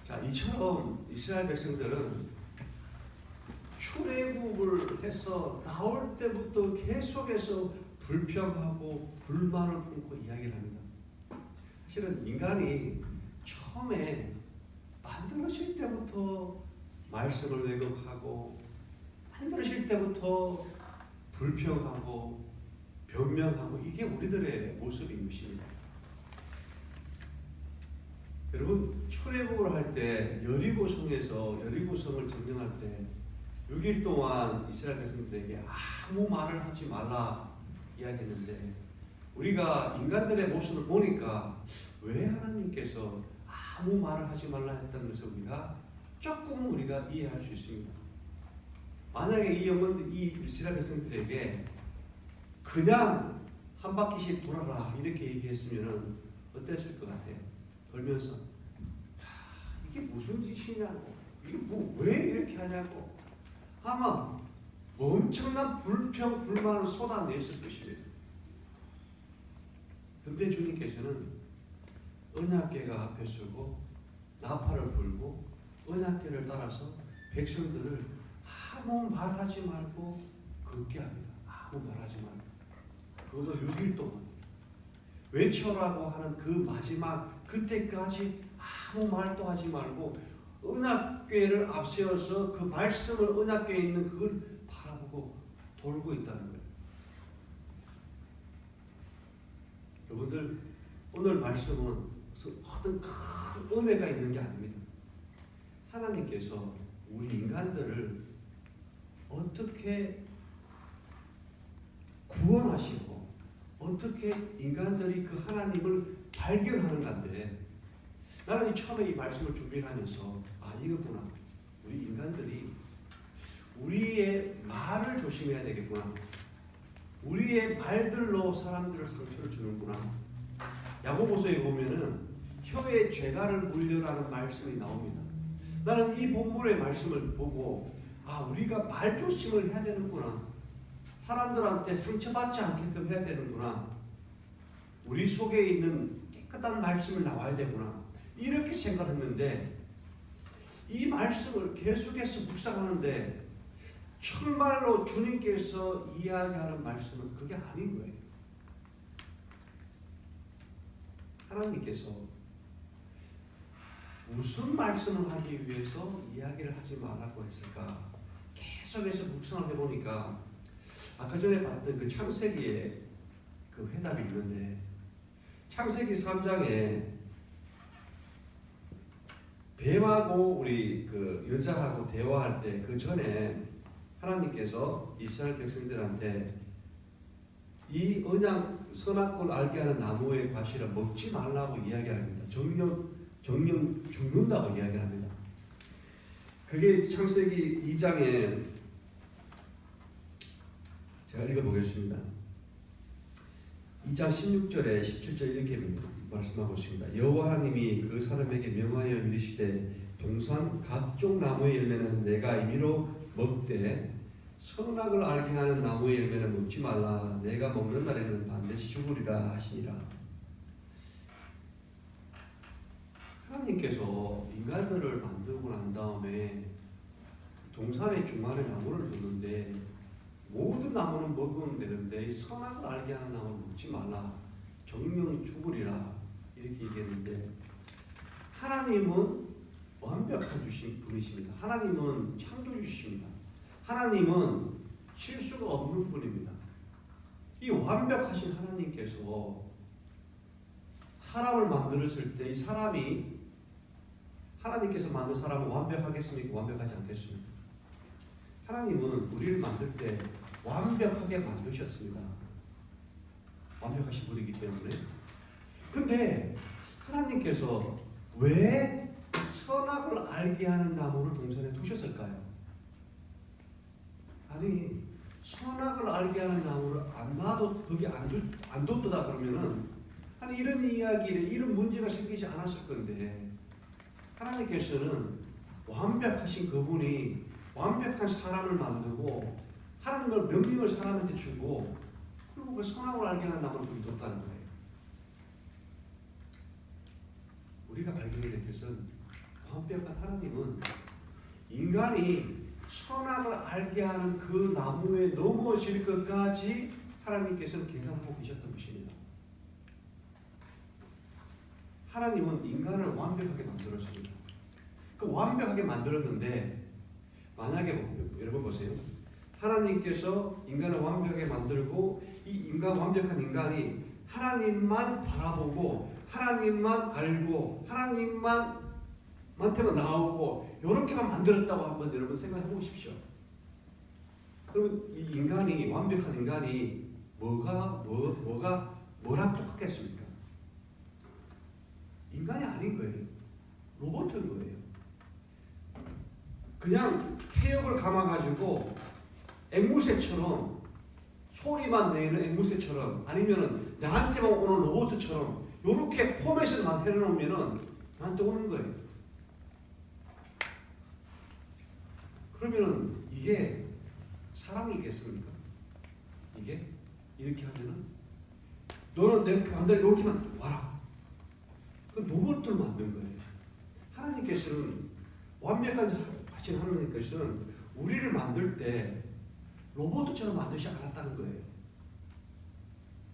자, 이처럼 이스라엘 백성들은 출애굽을 해서 나올 때부터 계속해서 불평하고 불만을 품고 이야기를 합니다. 사실은 인간이 처음에 만들어질 때부터 말씀을 왜곡하고 만들어질 때부터 불평하고 변명하고 이게 우리들의 모습인 것입니다. 여러분 출애굽을 할 때 여리고성에서 여리고성을 점령할 때 6일 동안 이스라엘 백성들에게 아무 말을 하지 말라 이야기했는데 우리가 인간들의 모습을 보니까 왜 하나님께서 아무 말을 하지 말라 했다는 것을 우리가 이해할 수 있습니다. 만약에 이 영혼들 이 이스라엘 백성들에게 그냥 한 바퀴씩 돌아라 이렇게 얘기했으면 어땠을 것 같아요? 돌면서 이게 무슨 짓이냐고 이게 왜 이렇게 하냐고 아마 엄청난 불평 불만을 쏟아냈을 것입니다. 근데 주님께서는 언약궤가 앞에 서고 나팔을 불고 언약궤를 따라서 백성들을 아무 말하지 말고 걷게 합니다. 아무 말하지 말고 그것도 6일 동안 외쳐라고 하는 그 마지막 그때까지 아무 말도 하지 말고 언약궤를 앞세워서 그 말씀을 언약궤에 있는 그걸 바라보고 돌고 있다는 거예요. 여러분들 오늘 말씀은 어떤 큰 은혜가 있는 게 아닙니다. 하나님께서 우리 인간들을 어떻게 구원하시고 어떻게 인간들이 그 하나님을 발견하는가인데 나는 처음에 이 말씀을 준비를 하면서 이거구나. 우리 인간들이 우리의 말을 조심해야 되겠구나. 우리의 말들로 사람들을 상처를 주는구나. 야고보서에 보면은 혀의 죄가를 물려라는 말씀이 나옵니다. 나는 이 본문의 말씀을 보고 우리가 말 조심을 해야 되는구나. 사람들한테 상처받지 않게끔 해야 되는구나. 우리 속에 있는 깨끗한 말씀을 나와야 되구나. 이렇게 생각했는데 이 말씀을 계속해서 묵상하는데 정말로 주님께서 이야기하는 말씀은 그게 아닌 거예요. 하나님께서 무슨 말씀을 하기 위해서 이야기를 하지 말라고 했을까? 계속해서 묵상을 해보니까 아까 전에 봤던 그 창세기에 그 해답이 있는데 창세기 3장에 뱀하고 우리 그 여자하고 대화할 때 그 전에 하나님께서 이스라엘 백성들한테 이 언약 선악과를 알게 하는 나무의 과실을 먹지 말라고 이야기합니다. 정령 죽는다고 이야기합니다. 그게 창세기 2장에 제가 읽어보겠습니다. 2장 16절에 17절 이렇게 말씀하고 있습니다. 여호와 하나님이 그 사람에게 명하여 이르시되 동산 각종 나무의 열매는 내가 임의로 먹되 선악을 알게 하는 나무의 열매는 먹지 말라. 내가 먹는 날에는 반드시 죽으리라 하시니라. 하나님께서 인간들을 만들고 난 다음에 동산의 중간에 나무를 줬는데 모든 나무는 먹으면 되는데 이 선악을 알게 하는 나무는 먹지 말라. 정령 죽으리라. 이렇게 얘기했는데 하나님은 완벽한 분이십니다. 하나님은 창조주십니다. 하나님은 실수가 없는 분입니다. 이 완벽하신 하나님께서 사람을 만들었을 때 이 사람이 하나님께서 만든 사람은 완벽하겠습니까? 완벽하지 않겠습니까? 하나님은 우리를 만들 때 완벽하게 만드셨습니다. 완벽하신 분이기 때문에. 근데 하나님께서 왜 선악을 알게 하는 나무를 동산에 두셨을까요? 아니 선악을 알게 하는 나무를 안 놔도 거기 안 뒀다 그러면은 아니 이런 이야기에 이런 문제가 생기지 않았을 건데 하나님께서는 완벽하신 그분이 완벽한 사람을 만들고 하나님의 명령을 사람한테 주고 그리고 그 선악을 알게 하는 나무를 거기 뒀다는 거예요. 우리가 발견해야 될 것은 완벽한 하나님은 인간이 선악을 알게 하는 그 나무에 넘어질 것까지 하나님께서는 계산하고 계셨던 것입니다. 하나님은 인간을 완벽하게 만들었습니다. 그 완벽하게 만들었는데 만약에 여러분 보세요. 하나님께서 인간을 완벽하게 만들고 이 완벽한 인간이 하나님만 바라보고 하나님만 알고 하나님만한테만 나오고 이렇게만 만들었다고 한번 여러분 생각해 보십시오. 그러면 이 인간이 완벽한 인간이 뭐랑 똑같겠습니까? 인간이 아닌 거예요. 로봇인 거예요. 그냥 태엽을 감아가지고 앵무새처럼 소리만 내는 앵무새처럼 아니면은 나한테만 오는 로봇처럼 이렇게 포맷을만 해놓으면은 나한테 오는 거예요. 그러면은 이게 사람이겠습니까? 이게 이렇게 하면은 너는 내 만들 이렇게만 와라. 그 로봇을 만든 거예요. 하나님께서는 완벽하신 하나님께서는 우리를 만들 때 로봇처럼 만드지 않았다는 거예요.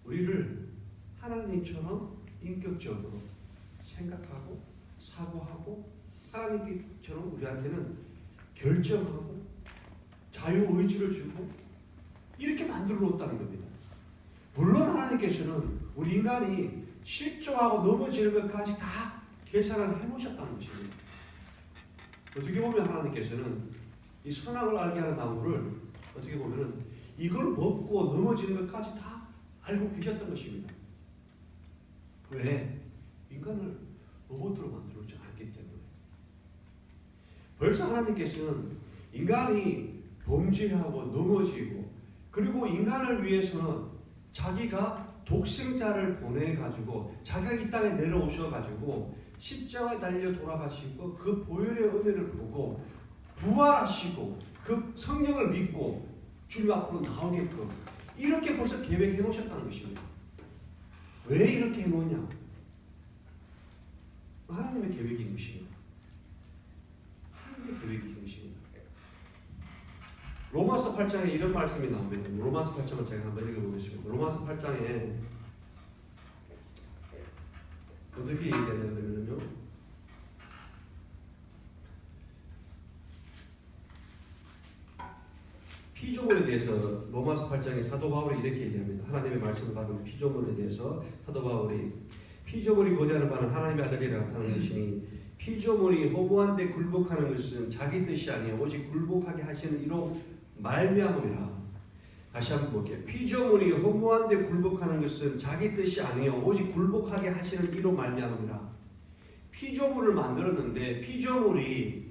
우리를 하나님처럼 인격적으로 생각하고 사고하고 하나님처럼 우리한테는 결정하고 자유의지를 주고 이렇게 만들어 놓았다는 겁니다. 물론 하나님께서는 우리 인간이 실조하고 넘어지는 것까지 다 계산을 해놓으셨다는 것입니다. 어떻게 보면 하나님께서는 이 선악을 알게 하는 나무를 어떻게 보면 이걸 먹고 넘어지는 것까지 다 알고 계셨던 것입니다. 왜? 인간을 로봇으로 만들지 않기 때문에. 벌써 하나님께서는 인간이 범죄하고 넘어지고 그리고 인간을 위해서는 자기가 독생자를 보내가지고 자기가 이 땅에 내려오셔가지고 십자가에 달려 돌아가시고 그 보혈의 은혜를 보고 부활하시고 그 성령을 믿고 주님 앞으로 나오게끔 이렇게 벌써 계획해 놓으셨다는 것입니다. 왜 이렇게 해놓냐? 하나님의 계획인 것입니다. 하나님의 계획인 것입니다. 로마서 8장에 이런 말씀이 나옵니다. 로마서 8장을 제가 한번 읽어보겠습니다. 로마서 8장에 어떻게 얘기하냐면요. 피조물에 대해서 로마서 8장에 사도 바울이 이렇게 얘기합니다. 하나님의 말씀을 받은 피조물에 대해서 사도 바울이 피조물이 거대하는 바는 하나님의 아들이라 나타나는 것이니 피조물이 허무한 데 굴복하는 것은 자기 뜻이 아니요 오직 굴복하게 하시는 이로 말미암음이라. 다시 한번 볼게요. 피조물이 허무한 데 굴복하는 것은 자기 뜻이 아니요 오직 굴복하게 하시는 이로 말미암음이라. 피조물을 만들었는데 피조물이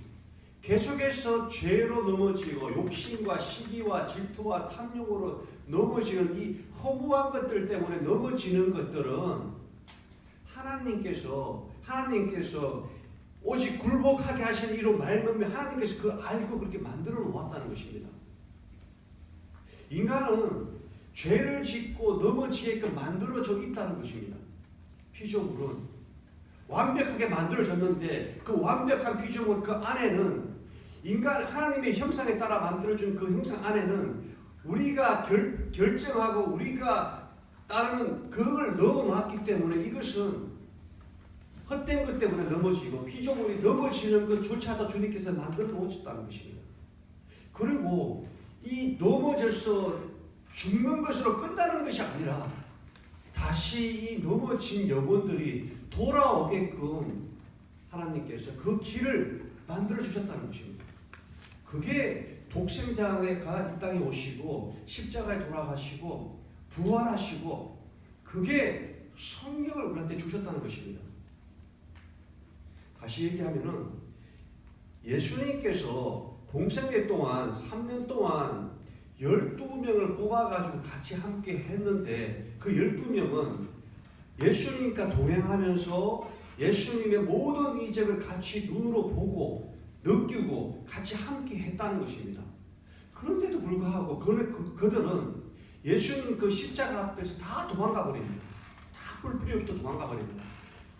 계속해서 죄로 넘어지고 욕심과 시기와 질투와 탐욕으로 넘어지는 이 허무한 것들 때문에 넘어지는 것들은 하나님께서 오직 굴복하게 하시는 이로 말미암아 하나님께서 그 알고 그렇게 만들어 놓았다는 것입니다. 인간은 죄를 짓고 넘어지게끔 만들어져 있다는 것입니다. 피조물은 완벽하게 만들어졌는데 그 완벽한 피조물 그 안에는 인간 하나님의 형상에 따라 만들어준 그 형상 안에는 우리가 결정하고 우리가 따르는 그걸 넣어놨기 때문에 이것은 헛된 것 때문에 넘어지고 피조물이 넘어지는 것조차도 주님께서 만들어 놓으셨다는 것입니다. 그리고 이 넘어져서 죽는 것으로 끝나는 것이 아니라 다시 이 넘어진 영혼들이 돌아오게끔 하나님께서 그 길을 만들어 주셨다는 것입니다. 그게 독생자가 이 땅에 오시고 십자가에 돌아가시고 부활하시고 그게 성령을 우리한테 주셨다는 것입니다. 다시 얘기하면은 예수님께서 공생애 동안 3년 동안 12명을 뽑아가지고 같이 함께 했는데 그 12명은 예수님과 동행하면서 예수님의 모든 이적을 같이 눈으로 보고 느끼고 같이 함께 했다는 것입니다. 그런데도 불구하고 그들은 예수님 그 십자가 앞에서 다 도망가 버립니다. 다 볼 필요 없이 도망가 버립니다.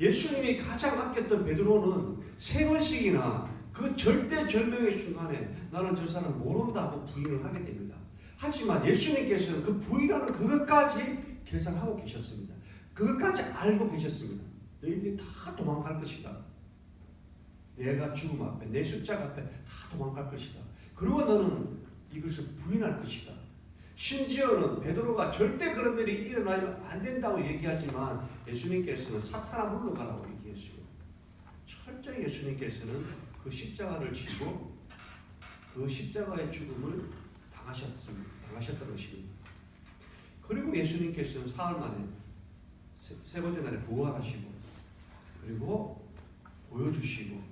예수님이 가장 아꼈던 베드로는 3번씩이나 그 절대절명의 순간에 나는 저 사람을 모른다고 부인을 하게 됩니다. 하지만 예수님께서는 그 부인하는 그것까지 계산하고 계셨습니다. 그것까지 알고 계셨습니다. 너희들이 다 도망갈 것이다. 내가 죽음 앞에 내 십자가 앞에 다 도망갈 것이다. 그리고 너는 이것을 부인할 것이다. 심지어는 베드로가 절대 그런 일이 일어나면 안 된다고 얘기하지만 예수님께서는 사탄아 물러가라고 얘기했습니다. 철저히 예수님께서는 그 십자가를 지고 그 십자가의 죽음을 당하셨던 것입니다. 그리고 예수님께서는 사흘 만에 세 번째 날에 부활하시고 그리고 보여주시고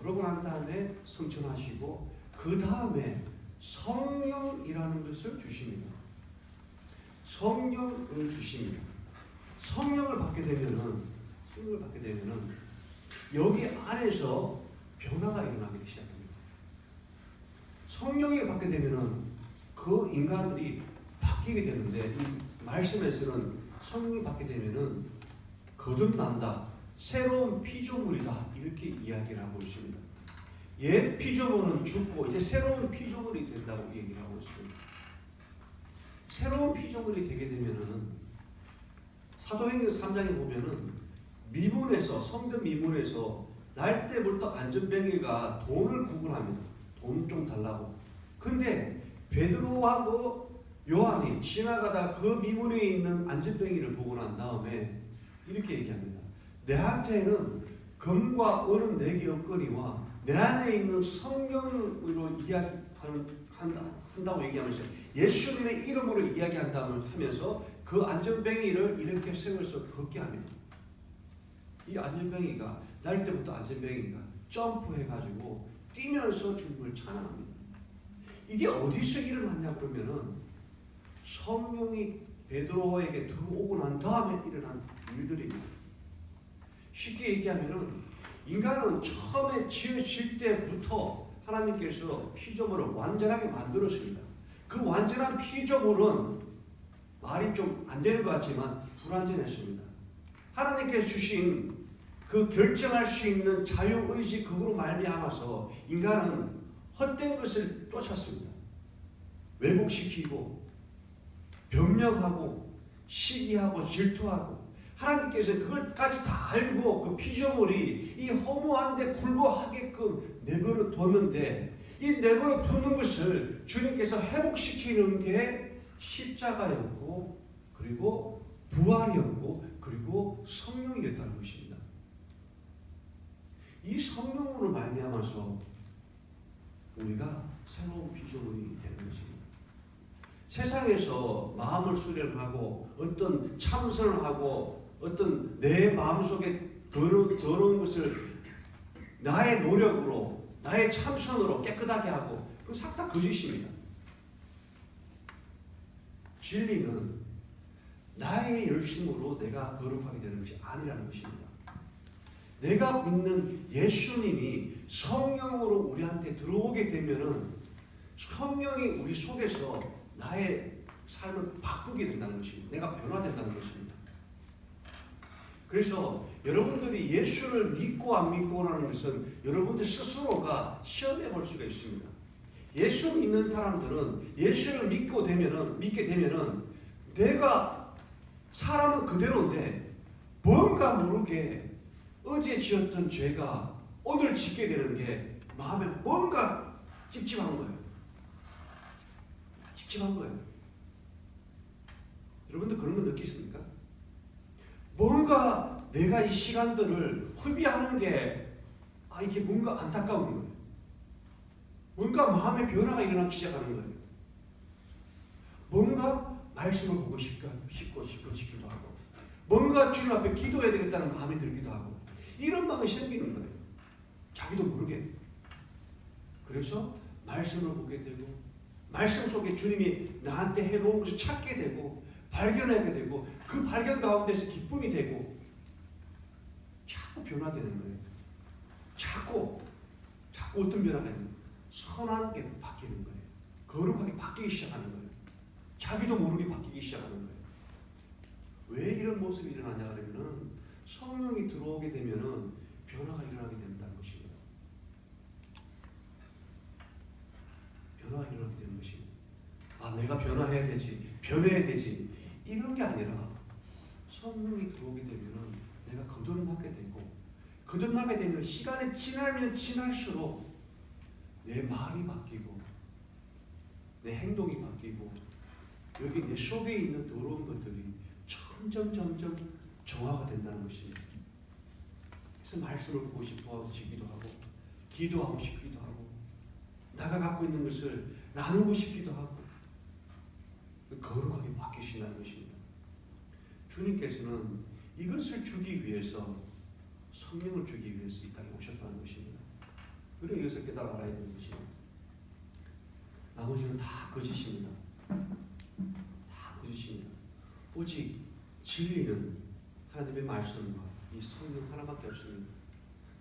그러고 난 다음에 성천하시고 그 다음에 성령이라는 것을 주십니다. 성령을 주십니다. 성령을 받게 되면은 여기 안에서 변화가 일어나기 시작합니다. 성령을 받게 되면은 그 인간들이 바뀌게 되는데 이 말씀에서는 성령을 받게 되면은 거듭난다. 새로운 피조물이다. 이렇게 이야기를 하고 있습니다. 옛 피조물은 죽고 이제 새로운 피조물이 된다고 얘기를 하고 있습니다. 새로운 피조물이 되게 되면은 사도행전 3장에 보면은 미문에서 성전 미문에서 날 때부터 안전뱅이가 돈을 구걸합니다. 돈 좀 달라고. 근데 베드로하고 요한이 지나가다 그 미문에 있는 안전뱅이를 보고 난 다음에 이렇게 얘기합니다. 내한테는 금과 은은 내게 없거니와 내 안에 있는 성령으로 한다고 얘기하면서 예수님의 이름으로 이야기한다고 하면서 그 안전뱅이를 이렇게 세워서 걷게 합니다. 이 안전뱅이가 날 때부터 안전뱅이가 점프해가지고 뛰면서 주님을 찬양합니다. 이게 어디서 일어났냐 그러면은 성령이 베드로에게 들어오고 난 다음에 일어난 일들입니다. 쉽게 얘기하면은 인간은 처음에 지어질 때부터 하나님께서 피조물을 완전하게 만들었습니다. 그 완전한 피조물은 말이 좀 안 되는 것 같지만 불완전했습니다. 하나님께서 주신 그 결정할 수 있는 자유의지 그거로 말미암아서 인간은 헛된 것을 쫓았습니다. 왜곡시키고 변명하고 시기하고 질투하고 하나님께서 그걸까지 다 알고 그 피조물이 이 허무한데 굴복하게끔 내버려 뒀는데 이 내버려 두는 것을 주님께서 회복시키는 게 십자가였고 그리고 부활이었고 그리고 성령이었다는 것입니다. 이 성령으로 말미암아서 우리가 새로운 피조물이 되는 것입니다. 세상에서 마음을 수련하고 어떤 참선을 하고 어떤 내 마음속에 더러운 것을 나의 노력으로 나의 참선으로 깨끗하게 하고 그건 싹 다 거짓입니다. 진리는 나의 열심으로 내가 거룩하게 되는 것이 아니라는 것입니다. 내가 믿는 예수님이 성령으로 우리한테 들어오게 되면은 성령이 우리 속에서 나의 삶을 바꾸게 된다는 것입니다. 내가 변화된다는 것입니다. 그래서 여러분들이 예수를 믿고 안 믿고라는 것은 여러분들 스스로가 시험해 볼 수가 있습니다. 예수 믿는 사람들은 예수를 믿게 되면은 내가 사람은 그대로인데 뭔가 모르게 어제 지었던 죄가 오늘 짓게 되는 게 마음에 뭔가 찝찝한 거예요. 찝찝한 거예요. 여러분들 그런 거 느끼십니까? 뭔가 내가 이 시간들을 허비하는 게 이게 뭔가 안타까운 거예요. 뭔가 마음의 변화가 일어나기 시작하는 거예요. 뭔가 말씀을 보고 싶기도 하고 뭔가 주님 앞에 기도해야 되겠다는 마음이 들기도 하고 이런 마음이 생기는 거예요. 자기도 모르게. 그래서 말씀을 보게 되고 말씀 속에 주님이 나한테 해놓은 것을 찾게 되고 발견하게 되고 그 발견 가운데서 기쁨이 되고 자꾸 변화되는 거예요. 자꾸 어떤 변화가 있는 거예요. 선한 게 바뀌는 거예요. 거룩하게 바뀌기 시작하는 거예요. 자기도 모르게 바뀌기 시작하는 거예요. 왜 이런 모습이 일어나냐 그러면은 성령이 들어오게 되면은 변화가 일어나게 된다는 것입니다. 변화가 일어나게 되는 것입니다. 내가 변화해야 되지, 변해야 되지 이런 게 아니라 성령이 들어오게 되면은 내가 거듭나게 되고 거듭나게 되면 시간이 지나면 지날수록 내 말이 바뀌고 내 행동이 바뀌고 여기 내 속에 있는 더러운 것들이 점점 정화가 된다는 것입니다. 그래서 말씀을 보고 싶어지기도 하고 기도하고 싶기도 하고 내가 갖고 있는 것을 나누고 싶기도 하고 거룩하게 바뀌신다는 것입니다. 주님께서는 이것을 주기 위해서 성령을 주기 위해서 이 땅에 오셨다는 것입니다. 그래 이것을 깨달아 알아야 되는 것입니다. 나머지는 다 거짓입니다. 다 거짓입니다. 오직 진리는 하나님의 말씀과 이 성령 하나밖에 없습니다.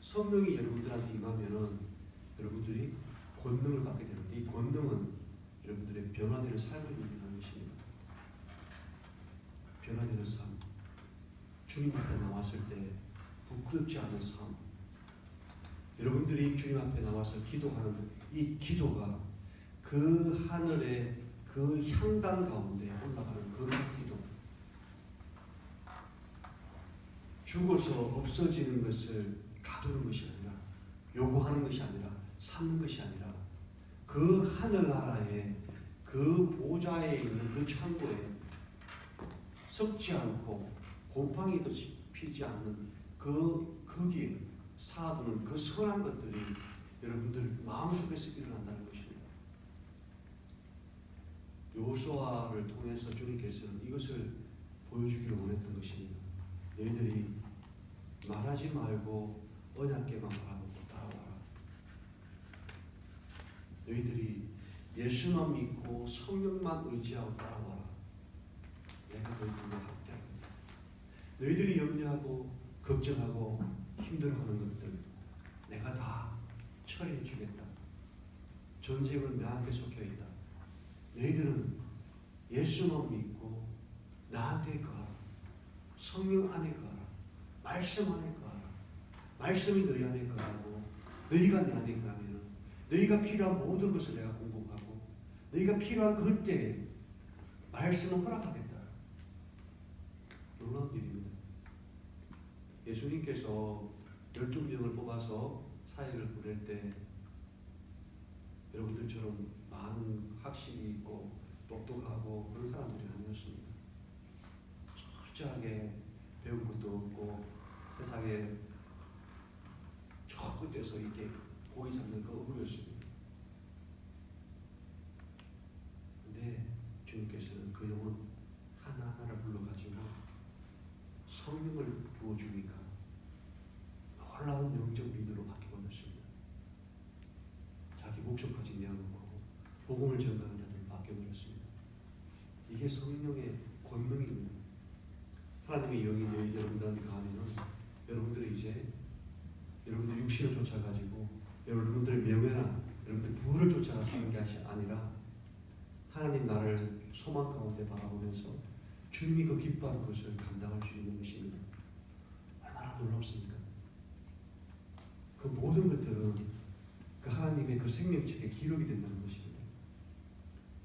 성령이 여러분들한테 임하면은 여러분들이 권능을 받게 되는데 이 권능은 여러분들의 변화되는 삶을 의미하는 것입니다. 변화되는 삶, 주님 앞에 나왔을 때 부끄럽지 않은 삶, 여러분들이 주님 앞에 나와서 기도하는 이 기도가 그 하늘의 그 향단 가운데 올라가는 그런 기도, 죽어서 없어지는 것을 가두는 것이 아니라 요구하는 것이 아니라 삼는 것이 아니라 그 하늘나라의 그 보좌에 있는 그 창고에 썩지 않고 곰팡이도 피지 않는 거기에 쌓아두는 그 선한 것들이 여러분들 마음속에서 일어난다는 것입니다. 여호수아를 통해서 주님께서는 이것을 보여주기를 원했던 것입니다. 너희들이 말하지 말고 언약궤만 바라보고 따라와라. 너희들이 예수만 믿고 성령만 의지하고 따라와라. 내가 너희들과 함께하겠다. 너희들이 염려하고 걱정하고 힘들어하는 것들 내가 다 처리해 주겠다. 전쟁은 나한테 속혀 있다. 너희들은 예수만 믿고 나한테 거하라. 성령 안에 거하라. 말씀 안에 거하라. 말씀이 너희 안에 거하고 너희가 내 안에 거하면 너희가 필요한 모든 것을 내가 공급하고 너희가 필요한 그때에 말씀을 허락하겠다. 놀라운 일입니다. 예수님께서 12명을 뽑아서 사역을 보낼 때 여러분들처럼 많은 학식이 있고 똑똑하고 그런 사람들이 아니었습니다. 철저하게 배운 것도 없고 세상에 저 끝에서 이렇게 고기 잡는 거 어부였습니다. 근데 주님께서는 그 영혼 하나하나를 불러가지고 성령을 부어주니까 놀라운 영적 리더로 바뀌어버렸습니다. 자기 목숨까지 내어놓고 복음을 전하는 자들로 바뀌어버렸습니다. 이게 성령의 권능입니다. 하나님의 영이 여러분들한테 가면은 여러분들이 이제 여러분들 육신을 쫓아가지고 여러분들의 명예나 여러분들 부를 쫓아가 사는 게 아니라 하나님 나를 소망 가운데 바라보면서 주님이 그 기뻐하는 것을 감당할 수 있는 것입니다. 얼마나 놀랍습니까? 그 모든 것들은 그 하나님의 그 생명책에 기록이 된다는 것입니다.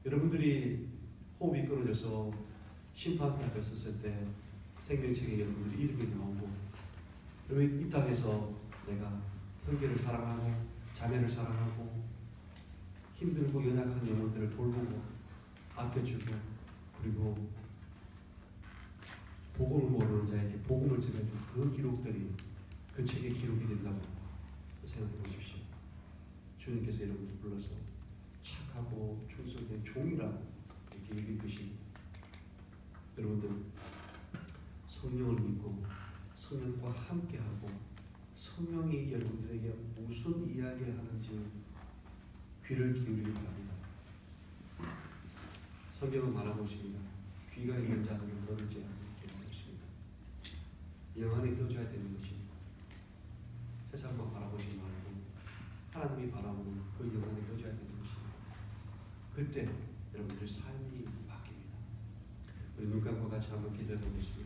여러분들이 호흡이 끊어져서 심판대 앞에 섰을 때 생명책에 여러분들이 이름이 나오고 여러분 이 땅에서 내가 형제를 사랑하고 자매를 사랑하고 힘들고 연약한 영혼들을 돌보고 아껴주고 그리고 복음을 모르는 자에게 복음을 전했던 그 기록들이 그 책에 기록이 된다고 생각해 보십시오. 주님께서 여러분들 불러서 착하고 충성된 종이라고 이렇게 얘기해 주십니다. 여러분들 성령을 믿고 성령과 함께하고 성령이 여러분들에게 무슨 이야기를 하는지 귀를 기울이기 바랍니다. 성경은 말하고 있습니다. 귀가 있는 자는 들을지 않게 하고 있습니다. 영 안에 떠줘야 되는 것입니다. 세상만 바라보지 말고 하나님이 바라보는 그 영 안에 떠줘야 되는 것입니다. 그때 여러분들의 삶이 바뀝니다. 우리 눈 감고 같이 한번 기도해 보겠습니다.